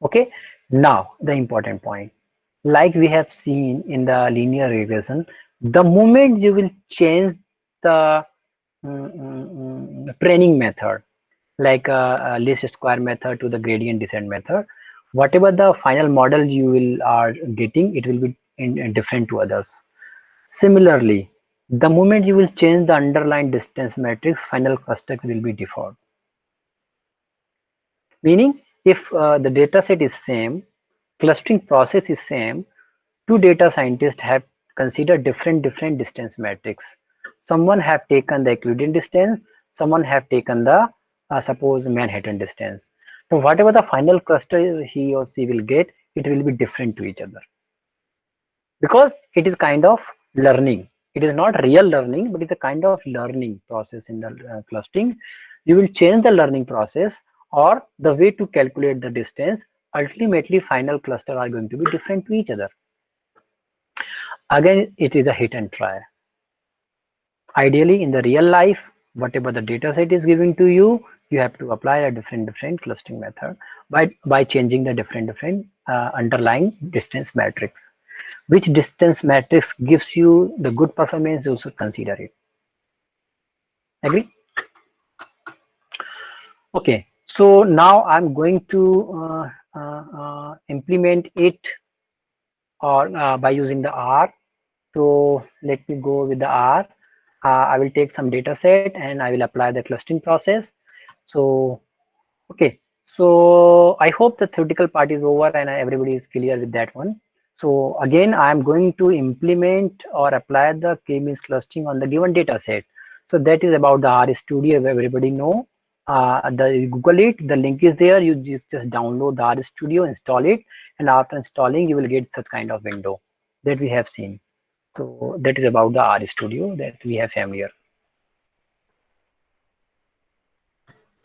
[SPEAKER 2] Okay, now the important point, like we have seen in the linear regression, the moment you will change the training method, like a least square method to the gradient descent method, whatever the final model you will are getting, it will be different to others. Similarly, the moment you will change the underlying distance matrix, final cluster will be default. Meaning, if the data set is same, clustering process is same, 2 data scientists have considered different distance matrix. Someone have taken the Euclidean distance, someone have taken the suppose Manhattan distance. So whatever the final cluster he or she will get, it will be different to each other. Because it is kind of learning. It is not real learning, but it's a kind of learning process in the clustering. You will change the learning process or the way to calculate the distance. Ultimately, final cluster are going to be different to each other. Again, it is a hit and try. Ideally, in the real life, whatever the data set is giving to you, you have to apply a different clustering method by changing the different underlying distance matrix. Which distance matrix gives you the good performance, you should consider it. Agree? Okay, so now I'm going to implement it or by using the R. So let me go with the R. I will take some data set and I will apply the clustering process. So, okay. So I hope the theoretical part is over and everybody is clear with that one. So again, I'm going to implement or apply the k-means clustering on the given data set. So that is about the RStudio, everybody know. The Google it, the link is there. You just download the RStudio, install it, and after installing, you will get such kind of window that we have seen. So that is about the RStudio that we have familiar.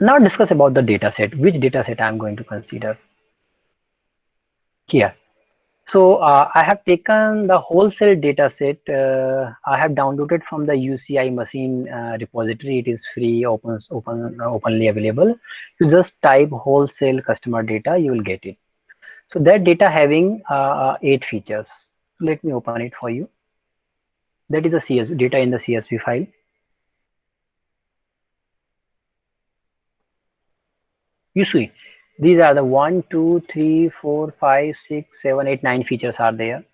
[SPEAKER 2] Now discuss about the data set. Which data set I'm going to consider here. So I have taken the wholesale data set. I have downloaded from the UCI machine repository. It is free, openly available. You just type wholesale customer data, you will get it. So that data having 8 features. Let me open it for you. That is the CSV data in the CSV file. You see, these are the 1, 2, 3, 4, 5, 6, 7, 8, 9 features are there.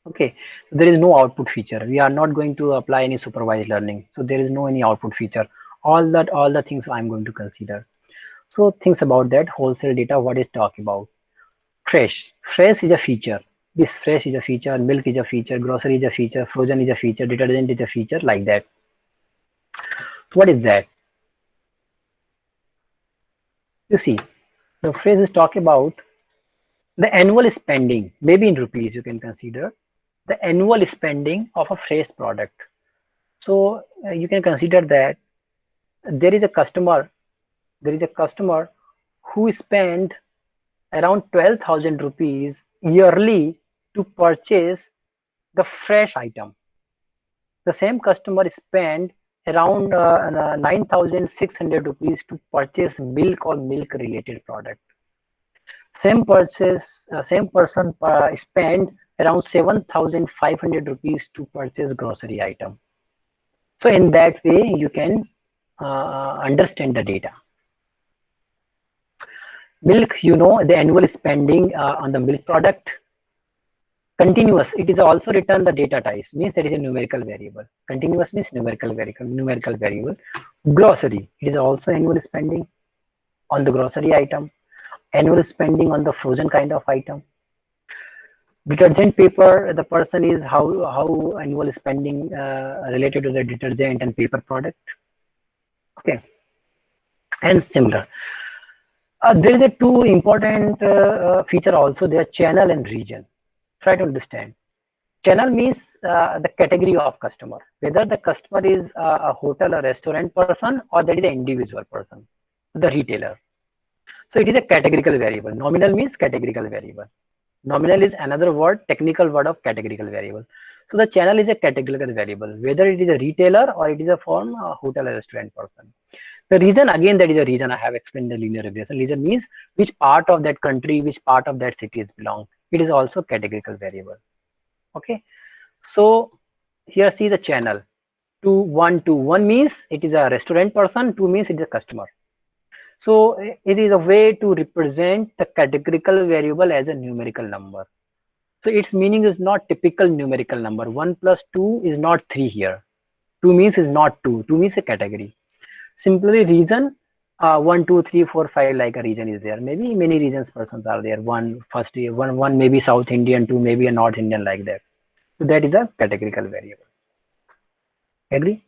[SPEAKER 2] Okay, there is no output feature. We are not going to apply any supervised learning. So there is no any output feature. All the things I'm going to consider. So things about that wholesale data, what is talk about? Fresh is a feature. This fresh is a feature, milk is a feature, grocery is a feature, frozen is a feature, detergent is a feature, like that. So what is that? You see, the phrase is talk about the annual spending, maybe in rupees you can consider the annual spending of a fresh product. So you can consider that there is a customer who spend around 12,000 rupees yearly to purchase the fresh item. The same customer spend around 9,600 rupees to purchase milk or milk related product. Same person spend around 7,500 rupees to purchase grocery item. So in that way you can understand the data. Milk, you know, the annual spending on the milk product. Continuous, it is also written the data types, means there is a numerical variable. Continuous means numerical variable. Grocery, it is also annual spending on the grocery item. Annual spending on the frozen kind of item. Detergent paper, the person is how annual spending related to the detergent and paper product. Okay, and similar. There is a two important feature also there, channel and region. Try to understand. Channel means the category of customer, whether the customer is a hotel or restaurant person or that is an individual person, the retailer. So it is a categorical variable. Nominal means categorical variable. Nominal is another word, technical word of categorical variable. So the channel is a categorical variable, whether it is a retailer or it is a firm, a hotel or restaurant person. The region, again, that is a region. I have explained the linear regression. Region means which part of that country, which part of that city is belong. It is also categorical variable. Okay. So here see the channel. 2, 1, 2. 1 means it is a restaurant person. 2 means it is a customer. So it is a way to represent the categorical variable as a numerical number. So its meaning is not typical numerical number. 1 plus 2 is not 3 here. 2 means is not 2. 2 means a category. Simply region 1, 2, 3, 4, 5 like a region is there. Maybe many regions persons are there. One maybe South Indian, 2 maybe a North Indian, like that. So that is a categorical variable. Agree?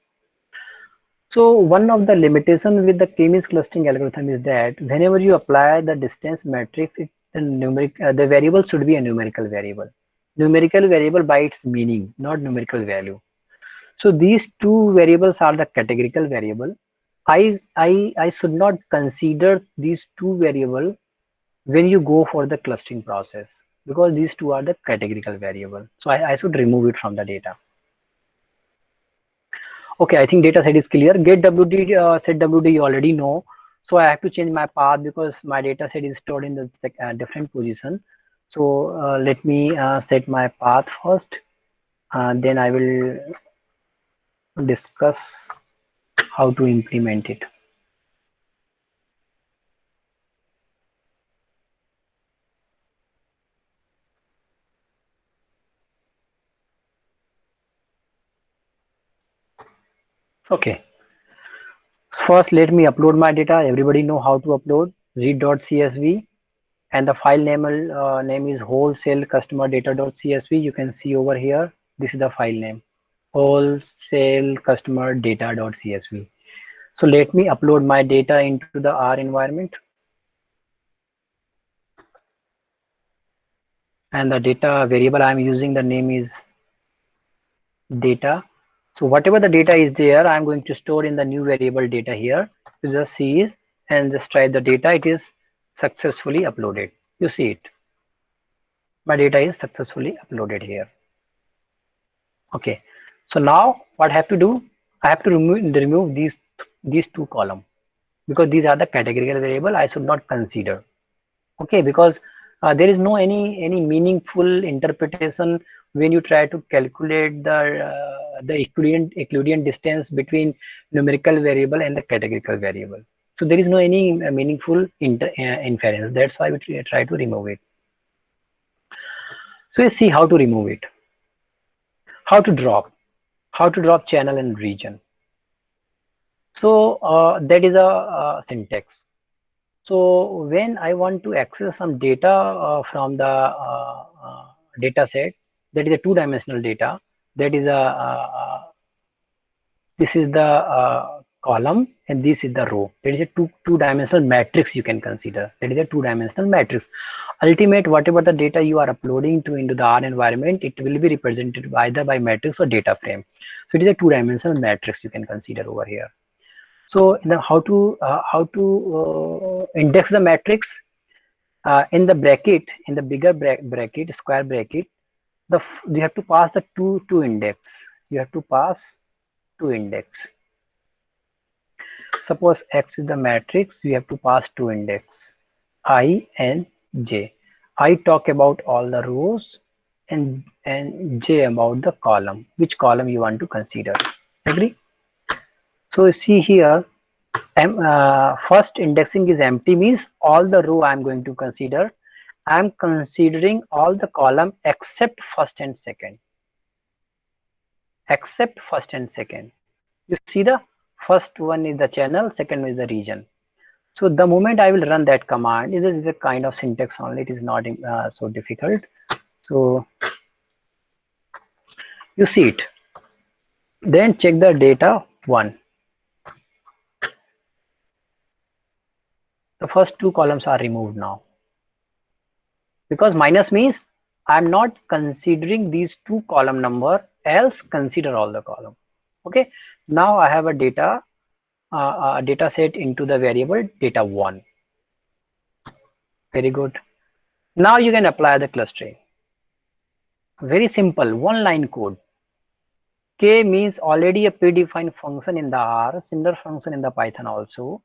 [SPEAKER 2] So one of the limitations with the k-means clustering algorithm is that whenever you apply the distance matrix, the variable should be a numerical variable. Numerical variable by its meaning, not numerical value. So these two variables are the categorical variable. I should not consider these two variables when you go for the clustering process, because these two are the categorical variable. So I should remove it from the data. Okay, I think data set is clear. Get WD, set WD you already know. So I have to change my path because my data set is stored in the different position. So let me set my path first, then I will discuss how to implement it. Okay, first let me upload my data. Everybody know how to upload read.csv, and the file name is wholesale customer data.csv. You can see over here, this is the file name, wholesale customer data.csv. So let me upload my data into the R environment, and the data variable I'm using, the name is data. So whatever the data is there, I'm going to store in the new variable data here. You just see it and just try the data. It is successfully uploaded. You see it. My data is successfully uploaded here. Okay. So now what I have to do? I have to remove these two columns, because these are the categorical variable I should not consider. Okay, because there is no any meaningful interpretation when you try to calculate the Euclidean distance between numerical variable and the categorical variable. So there is no any meaningful inference. That's why we try to remove it. So you see how to remove it, how to drop channel and region. So that is a syntax. So when I want to access some data from the data set, that is a two-dimensional data, that is this is the column and this is the row. That is a two-dimensional matrix you can consider. That is a two-dimensional matrix. Ultimate, whatever the data you are uploading to into the R environment, it will be represented either by matrix or data frame. So it is a two-dimensional matrix you can consider over here. So how to index the matrix? In the bracket, in the bigger bracket, square bracket, you have to pass the two index. You have to pass two index. Suppose X is the matrix, you have to pass two index, I and J. I talk about all the rows and J about the column, which column you want to consider. Agree? So see here, first indexing is empty, means all the row I'm going to consider. I'm considering all the column except first and second. Except first and second. You see the first one is the channel, second one is the region. So the moment I will run that command, it is a kind of syntax only. It is not so difficult. So you see it. Then check the data one. The first two columns are removed now, because minus means I'm not considering these two column number, else consider all the column. Okay, now I have a data set into the variable data one. Very good. Now you can apply the clustering. Very simple, one line code. K means already a predefined function in the R, similar function in the Python also.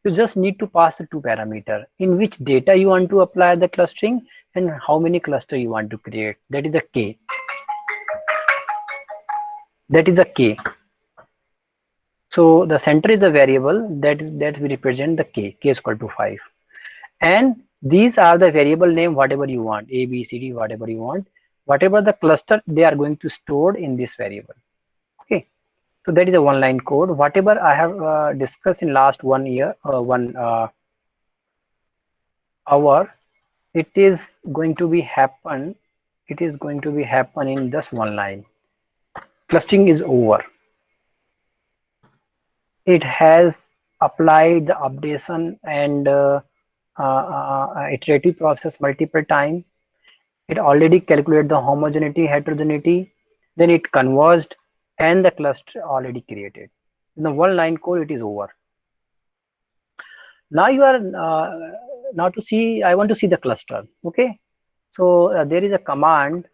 [SPEAKER 2] You just need to pass the two parameter, in which data you want to apply the clustering and how many cluster you want to create. That is a K. That is a K. So the center is a variable that we represent the K is equal to 5. And these are the variable name, whatever you want, A, B, C, D, whatever you want. Whatever the cluster, they are going to store in this variable. Okay. So that is a one line code. Whatever I have discussed in last 1 year, 1 hour, it is going to be happen. It is going to be happen in just one line. Clustering is over. It has applied the updation and iterative process multiple times. It already calculated the homogeneity, heterogeneity, then it converged, and the cluster already created. In the one line code, it is over. Now you are now to see. I want to see the cluster. Okay, so there is a command.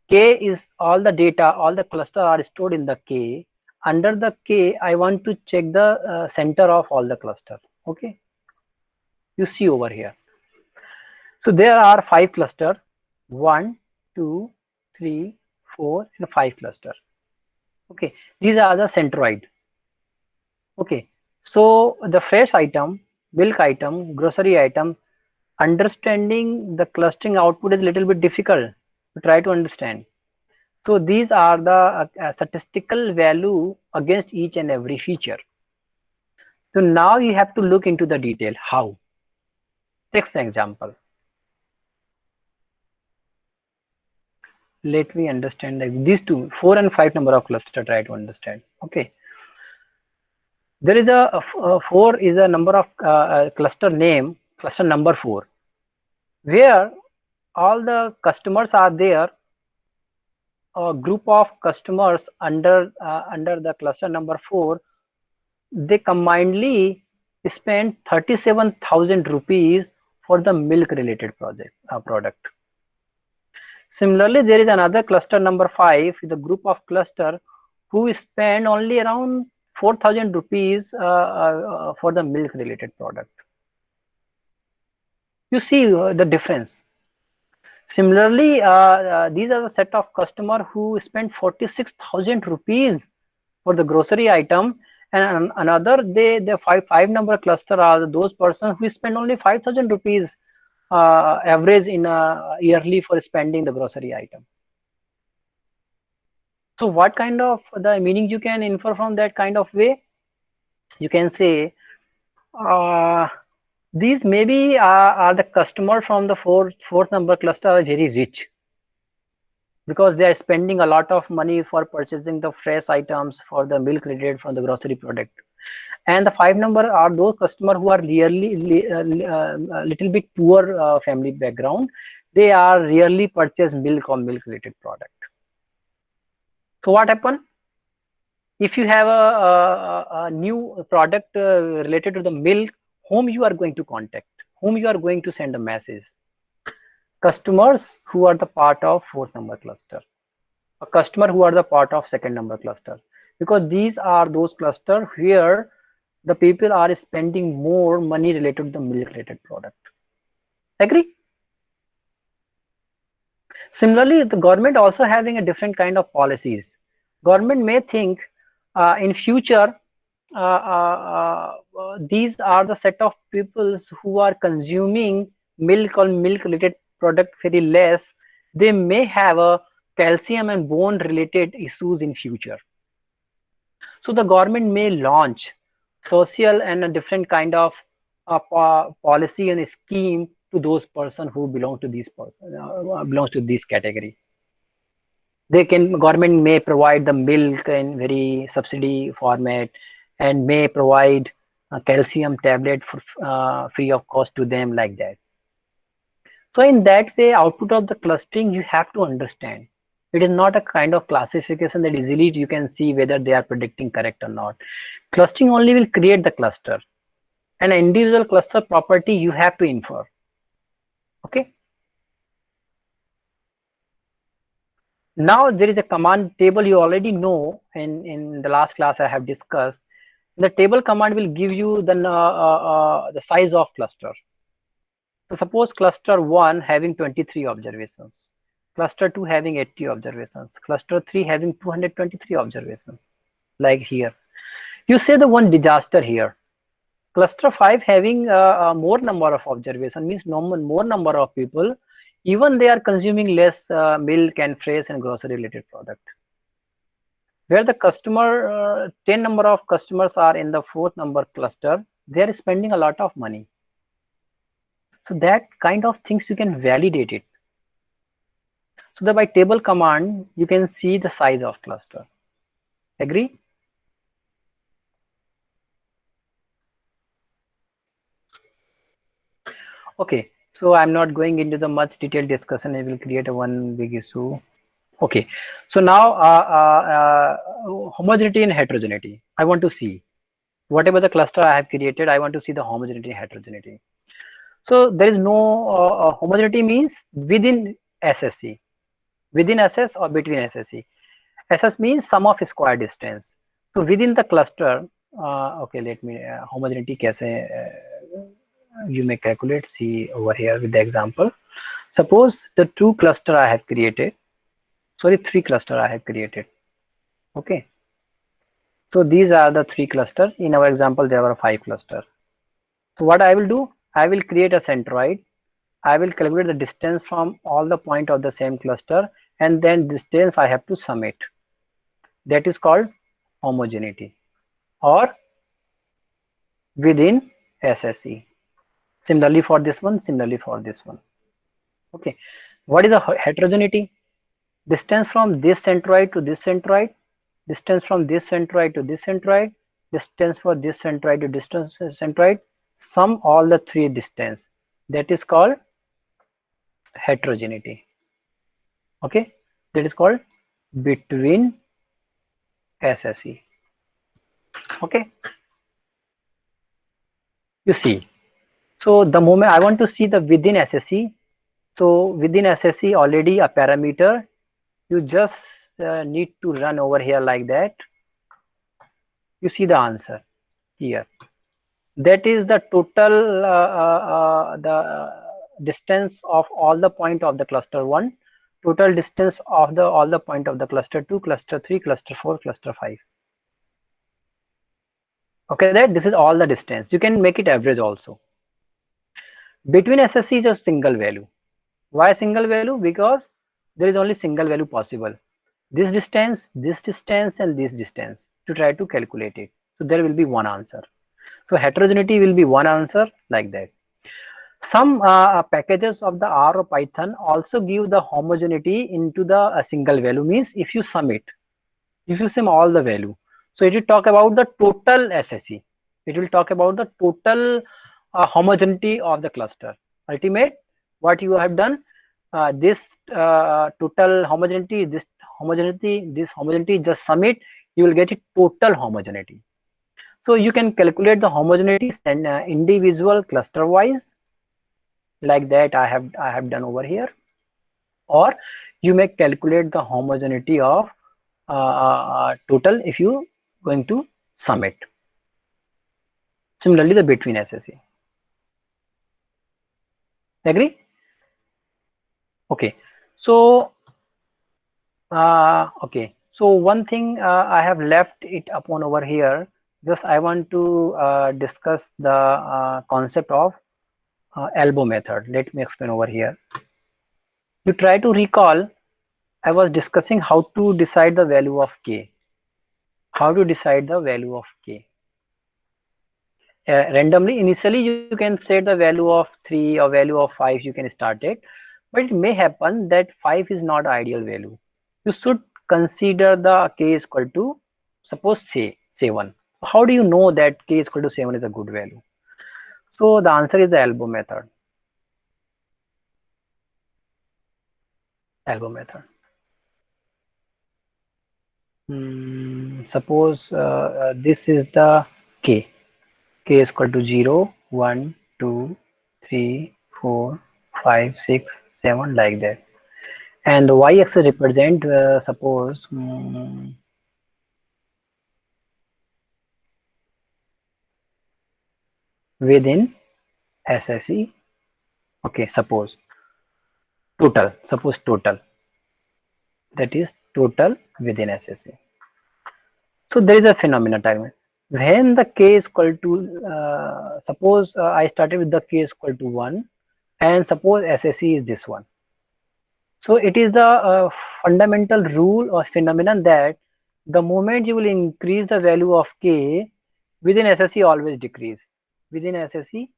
[SPEAKER 2] K is all the data, all the cluster are stored in the K. Under the K, I want to check the center of all the cluster. Okay, you see over here. So there are 5 clusters, 1, 2, 3, 4, and 5 clusters. Okay, these are the centroid. Okay, so the fresh item, milk item, grocery item, understanding the clustering output is a little bit difficult to try to understand. So these are the statistical value against each and every feature. So now you have to look into the detail. How? Next example. Let me understand like these two, 4 and 5 number of cluster, try to understand. Okay. There is a 4 is a number of cluster name, cluster number 4, where all the customers are there. A group of customers under the cluster number 4, they combinedly spent 37,000 rupees for the milk related product. Similarly, there is another cluster number 5 with a group of cluster who spend only around 4,000 rupees for the milk related product. You see the difference. Similarly, these are the set of customer who spend 46,000 rupees for the grocery item, and another the five number cluster are those persons who spend only 5,000 rupees average in a yearly for spending the grocery item. So what kind of the meaning you can infer from that kind of way? You can say these maybe are the customer from the fourth number cluster are very rich, because they are spending a lot of money for purchasing the fresh items for the milk related from the grocery product. And the 5 number are those customers who are really little bit poor family background. They are rarely purchase milk or milk related product. So what happened? If you have a new product related to the milk, whom you are going to contact, whom you are going to send a message? Customers who are the part of 4th number cluster, a customer who are the part of 2nd number cluster, because these are those clusters where the people are spending more money related to the milk related product. Agree? Similarly, the government also having a different kind of policies. Government may think in future these are the set of people who are consuming milk or milk related product very less. They may have a calcium and bone related issues in future. So the government may launch social and a different kind of policy and scheme to those person who belong to this belongs to this category. Government may provide the milk in very subsidy format, and may provide a calcium tablet for free of cost to them, like that. So in that way, output of the clustering you have to understand. It is not a kind of classification that easily you can see whether they are predicting correct or not. Clustering only will create the cluster. An individual cluster property you have to infer. Okay. Now there is a command table you already know. In the last class I have discussed. The table command will give you the size of cluster. So suppose cluster 1 having 23 observations, cluster 2 having 80 observations, cluster 3 having 223 observations, like here. You say the one disaster here. Cluster 5 having more number of observation, means more number of people, even they are consuming less milk and fresh and grocery related product. Where the customer 10 number of customers are in the 4th number cluster, they are spending a lot of money. So that kind of things you can validate it. So that by table command you can see the size of cluster. Agree? Okay, so I'm not going into the much detailed discussion. I will create a one big issue. Okay, so now homogeneity and heterogeneity. I want to see whatever the cluster I have created. I want to see the homogeneity and heterogeneity. So there is no homogeneity means within SSC, within SS or between SSC. SS means sum of square distance. So within the cluster, okay, let me homogeneity कैसे you may calculate. See over here with the example. Suppose the two cluster I have created, sorry, three cluster I have created. Okay, so these are the three clusters. In our example, there were 5 clusters. So what I will do, I will create a centroid. I will calculate the distance from all the point of the same cluster, and then distance I have to sum it. That is called homogeneity or within SSE. Similarly for this one, similarly for this one. Okay, what is the heterogeneity? Distance from this centroid to this centroid, distance from this centroid to this centroid, distance for this centroid to distance centroid, sum all the three distance. That is called heterogeneity. Okay, that is called between SSE. Okay, you see. So the moment I want to see the within SSE, so within SSE already a parameter, you just need to run over here like that. You see the answer here. That is the total the distance of all the point of the cluster 1, total distance of the all the point of the cluster 2, cluster 3, cluster 4, cluster 5. Okay, that this is all the distance. You can make it average also. Between SSE is a single value. Why single value? Because there is only single value possible. This distance, and this distance to try to calculate it. So there will be one answer. So heterogeneity will be one answer like that. Some packages of the R or Python also give the homogeneity into the single value. Means if you sum it, if you sum all the value, so it will talk about the total SSE. It will talk about the total homogeneity of the cluster. Ultimate, what you have done, this total homogeneity, this homogeneity, just sum it, you will get it total homogeneity. So you can calculate the homogeneity and individual cluster wise, like that I have done over here, or you may calculate the homogeneity of total if you going to sum it. Similarly, the between SSE. Agree? Okay. So okay. So one thing I have left it upon over here. Just I want to discuss the concept of elbow method. Let me explain over here. You try to recall, I was discussing how to decide the value of k. How to decide the value of k. Randomly, initially you can set the value of 3 or value of 5, you can start it. But it may happen that 5 is not ideal value. You should consider the k is equal to, suppose say 7. How do you know that k is equal to 7 is a good value? So the answer is the elbow method. Elbow method. Suppose this is the k. K is equal to 0, 1, 2, 3, 4, 5, 6, 7, like that. And the y-axis represent suppose within SSE. Okay, suppose total. Suppose total. That is total within SSE. So there is a phenomenon time when the k is equal to suppose I started with the k is equal to 1, and suppose SSE is this one. So it is the fundamental rule or phenomenon that the moment you will increase the value of k, within SSE always decrease. Within SSE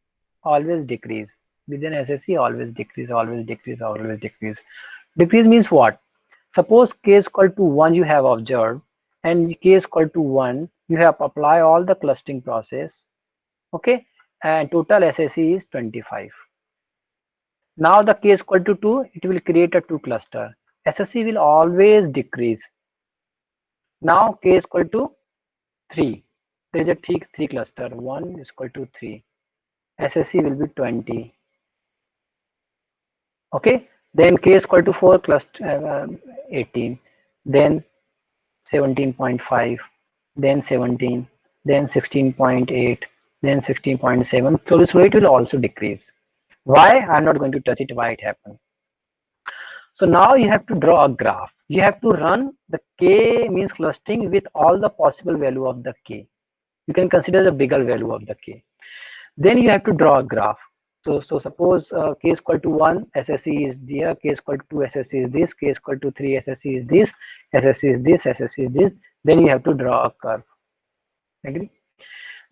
[SPEAKER 2] always decrease. Within SSE always decrease, always decrease, always decrease. Decrease means what? Suppose k is equal to 1 you have observed, and k is equal to 1, you have applied all the clustering process. Okay, and total SSE is 25. Now the k is equal to 2, it will create a 2 cluster. SSE will always decrease. Now k is equal to 3. There is a 3 cluster. 1 is equal to 3. SSE will be 20. Okay. Then k is equal to 4 cluster 18. Then 17.5. Then 17. Then 16.8. then 16.7. Slowly it will also decrease. Why? I'm not going to touch it, why it happened. So now you have to draw a graph. You have to run the K means clustering with all the possible value of the K. You can consider the bigger value of the K. Then you have to draw a graph. So suppose K is equal to 1, SSE is there, K is equal to 2, SSE is this, K is equal to 3, SSE is this, SSE is this, SSE is this. Then you have to draw a curve. Agree?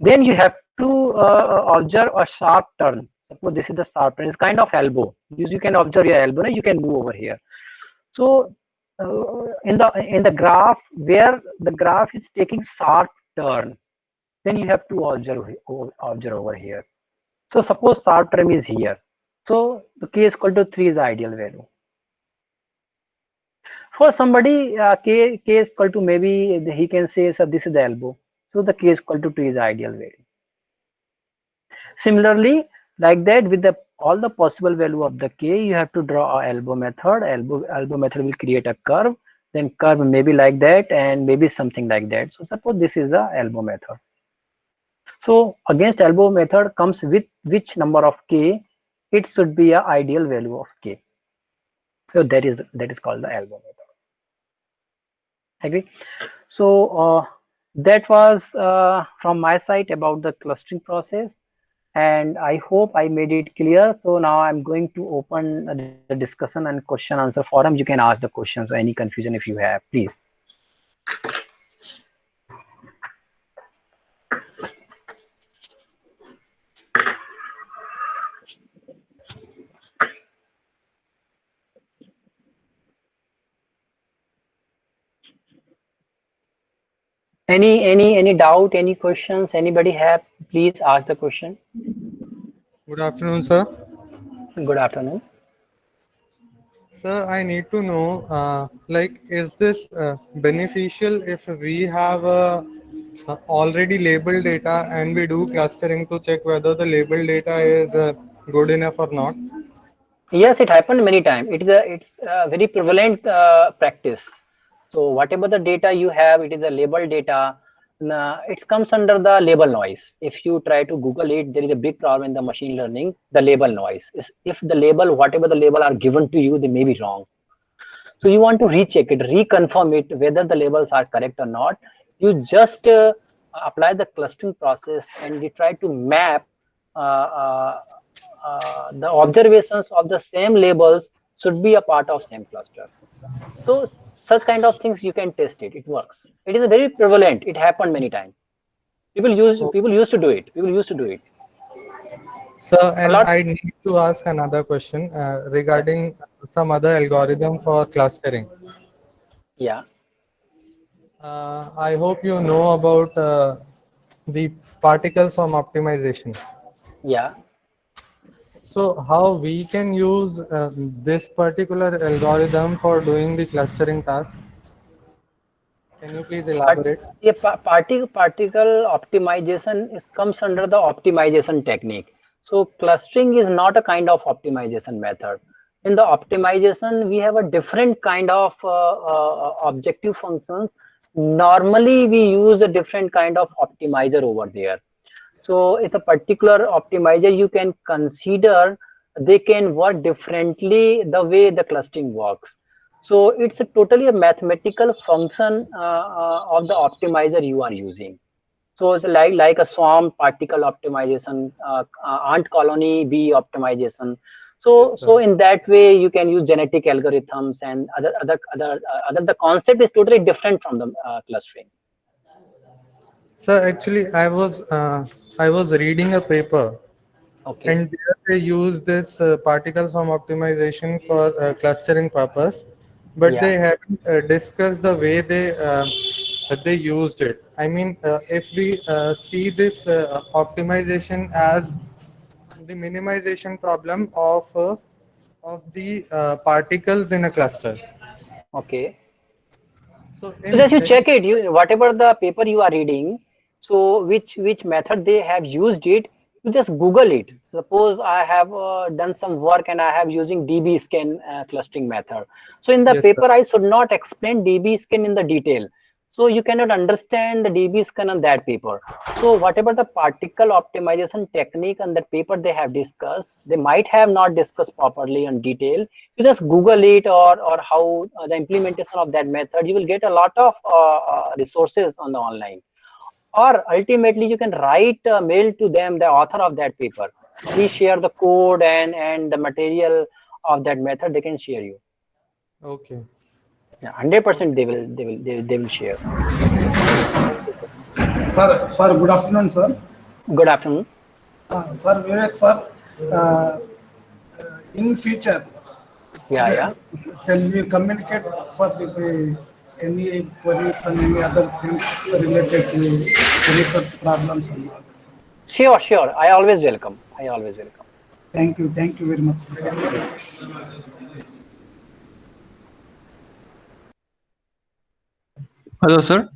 [SPEAKER 2] Then you have to observe a sharp turn. Suppose this is the sharp turn. It's kind of elbow. You can observe your elbow. You can move over here. So in the graph where the graph is taking sharp turn, then you have to observe over here. So suppose sharp term is here. So the K is equal to 3 is the ideal value. For somebody, K is equal to, maybe he can say, so this is the elbow. So the K is equal to 2 is the ideal value. Similarly, like that, with all the possible value of the K, you have to draw a elbow method. Elbow method will create a curve. Then curve maybe like that and maybe something like that. So suppose this is the elbow method. So against elbow method comes with which number of K, it should be an ideal value of K. So that is called the elbow method. Agree? So that was from my side about the clustering process, and I hope I made it clear. So now I'm going to open the discussion and question answer forum. You can ask the questions or any confusion if you have, please. Any doubt, any questions anybody have? Please ask the question.
[SPEAKER 4] Good afternoon, sir.
[SPEAKER 2] Good afternoon.
[SPEAKER 4] Sir, I need to know, is this beneficial if we have already labeled data and we do clustering to check whether the labeled data is good enough or not?
[SPEAKER 2] Yes, it happened many times. It's a very prevalent practice. So whatever the data you have, it is a labeled data. It comes under the label noise. If you try to Google it, there is a big problem in the machine learning. The label noise is, if the label, whatever the label are given to you, they may be wrong. So you want to recheck it, reconfirm it, whether the labels are correct or not. You just apply the clustering process and you try to map the observations of the same labels should be a part of same cluster. So such kind of things you can test it. It works. It is a very prevalent. It happened many times. People used to do it.
[SPEAKER 4] Sir, and I need to ask another question regarding some other algorithm for clustering.
[SPEAKER 2] Yeah.
[SPEAKER 4] I hope you know about the particle sum optimization.
[SPEAKER 2] Yeah.
[SPEAKER 4] So how we can use this particular algorithm for doing the clustering task? Can you please elaborate?
[SPEAKER 2] Yeah, particle optimization comes under the optimization technique. So clustering is not a kind of optimization method. In the optimization, we have a different kind of objective functions. Normally, we use a different kind of optimizer over there. So it's a particular optimizer you can consider. They can work differently the way the clustering works. So it's totally a mathematical function of the optimizer you are using. So it's like a swarm particle optimization, ant colony bee optimization. So in that way you can use genetic algorithms and other. The concept is totally different from the clustering.
[SPEAKER 4] Sir, actually, I was reading a paper,
[SPEAKER 2] Okay.
[SPEAKER 4] and there they use this particle sum optimization for clustering purpose, but they haven't discussed the way they used it. I mean, if we see this optimization as the minimization problem of the particles in a cluster.
[SPEAKER 2] Okay.
[SPEAKER 4] So
[SPEAKER 2] So just you check it. Whatever the paper you are reading, so which method they have used it, you just Google it. Suppose I have done some work and I have using DBSCAN clustering method. So in the
[SPEAKER 4] Yes,
[SPEAKER 2] paper,
[SPEAKER 4] sir.
[SPEAKER 2] I should not explain DBSCAN in the detail. So you cannot understand the dB scan on that paper. So whatever the particle optimization technique on that paper they have discussed, they might have not discussed properly in detail. You just Google it, or how the implementation of that method, you will get a lot of resources on the online. Or ultimately you can write a mail to them, the author of that paper. Please share the code and the material of that method. They can share you.
[SPEAKER 4] Okay.
[SPEAKER 2] Yeah, 100% they will share.
[SPEAKER 5] Sir, good afternoon, sir.
[SPEAKER 2] Good afternoon.
[SPEAKER 5] Sir Vivek, sir, in future,
[SPEAKER 2] Yeah.
[SPEAKER 5] shall we communicate for any queries and any other things related to research problems? And all?
[SPEAKER 2] Sure. I always welcome.
[SPEAKER 5] Thank you very much, sir.
[SPEAKER 6] Hello, sir.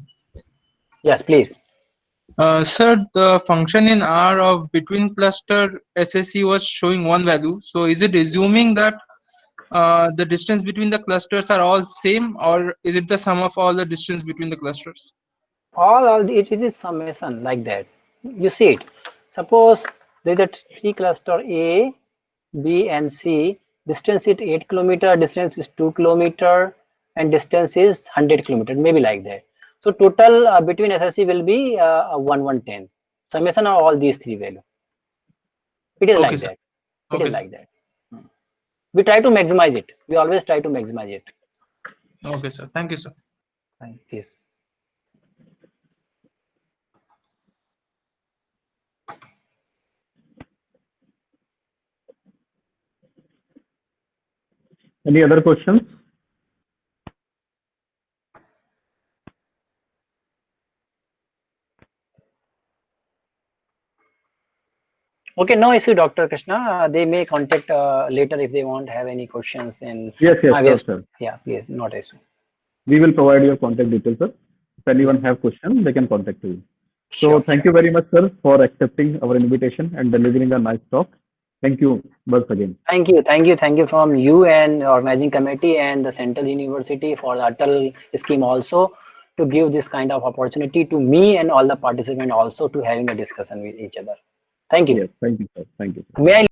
[SPEAKER 2] Yes, please.
[SPEAKER 6] Sir, the function in R of between cluster SSE was showing one value. So is it assuming that the distance between the clusters are all same, or is it the sum of all the distance between the clusters?
[SPEAKER 2] It is summation like that. You see it. Suppose there is a three cluster A, B, and C. Distance is 8 kilometer. Distance is 2 kilometer, and distance is 100 kilometer. Maybe like that. So total between SSE will be 110. Summation of all these three values. It is
[SPEAKER 6] Okay,
[SPEAKER 2] like
[SPEAKER 6] sir.
[SPEAKER 2] that.
[SPEAKER 6] Okay, sir.
[SPEAKER 2] We try to maximize it. We always try to maximize it.
[SPEAKER 6] Okay, sir. Thank you, sir.
[SPEAKER 2] Yes.
[SPEAKER 1] Any other questions?
[SPEAKER 2] Okay, no issue, Dr. Krishna. They may contact later if they want have any questions. And
[SPEAKER 1] Yes, sir.
[SPEAKER 2] Yeah, please, not issue.
[SPEAKER 1] We will provide your contact details, sir. If anyone have questions, they can contact you. So
[SPEAKER 2] Sure.
[SPEAKER 1] thank you very much, sir, for accepting our invitation and delivering a nice talk. Thank you once again.
[SPEAKER 2] Thank you from you and organizing committee and the Central University for the Atal scheme also to give this kind of opportunity to me and all the participants also to having a discussion with each other. Thank you.
[SPEAKER 1] Yes, thank you, sir. Thank you.
[SPEAKER 2] May I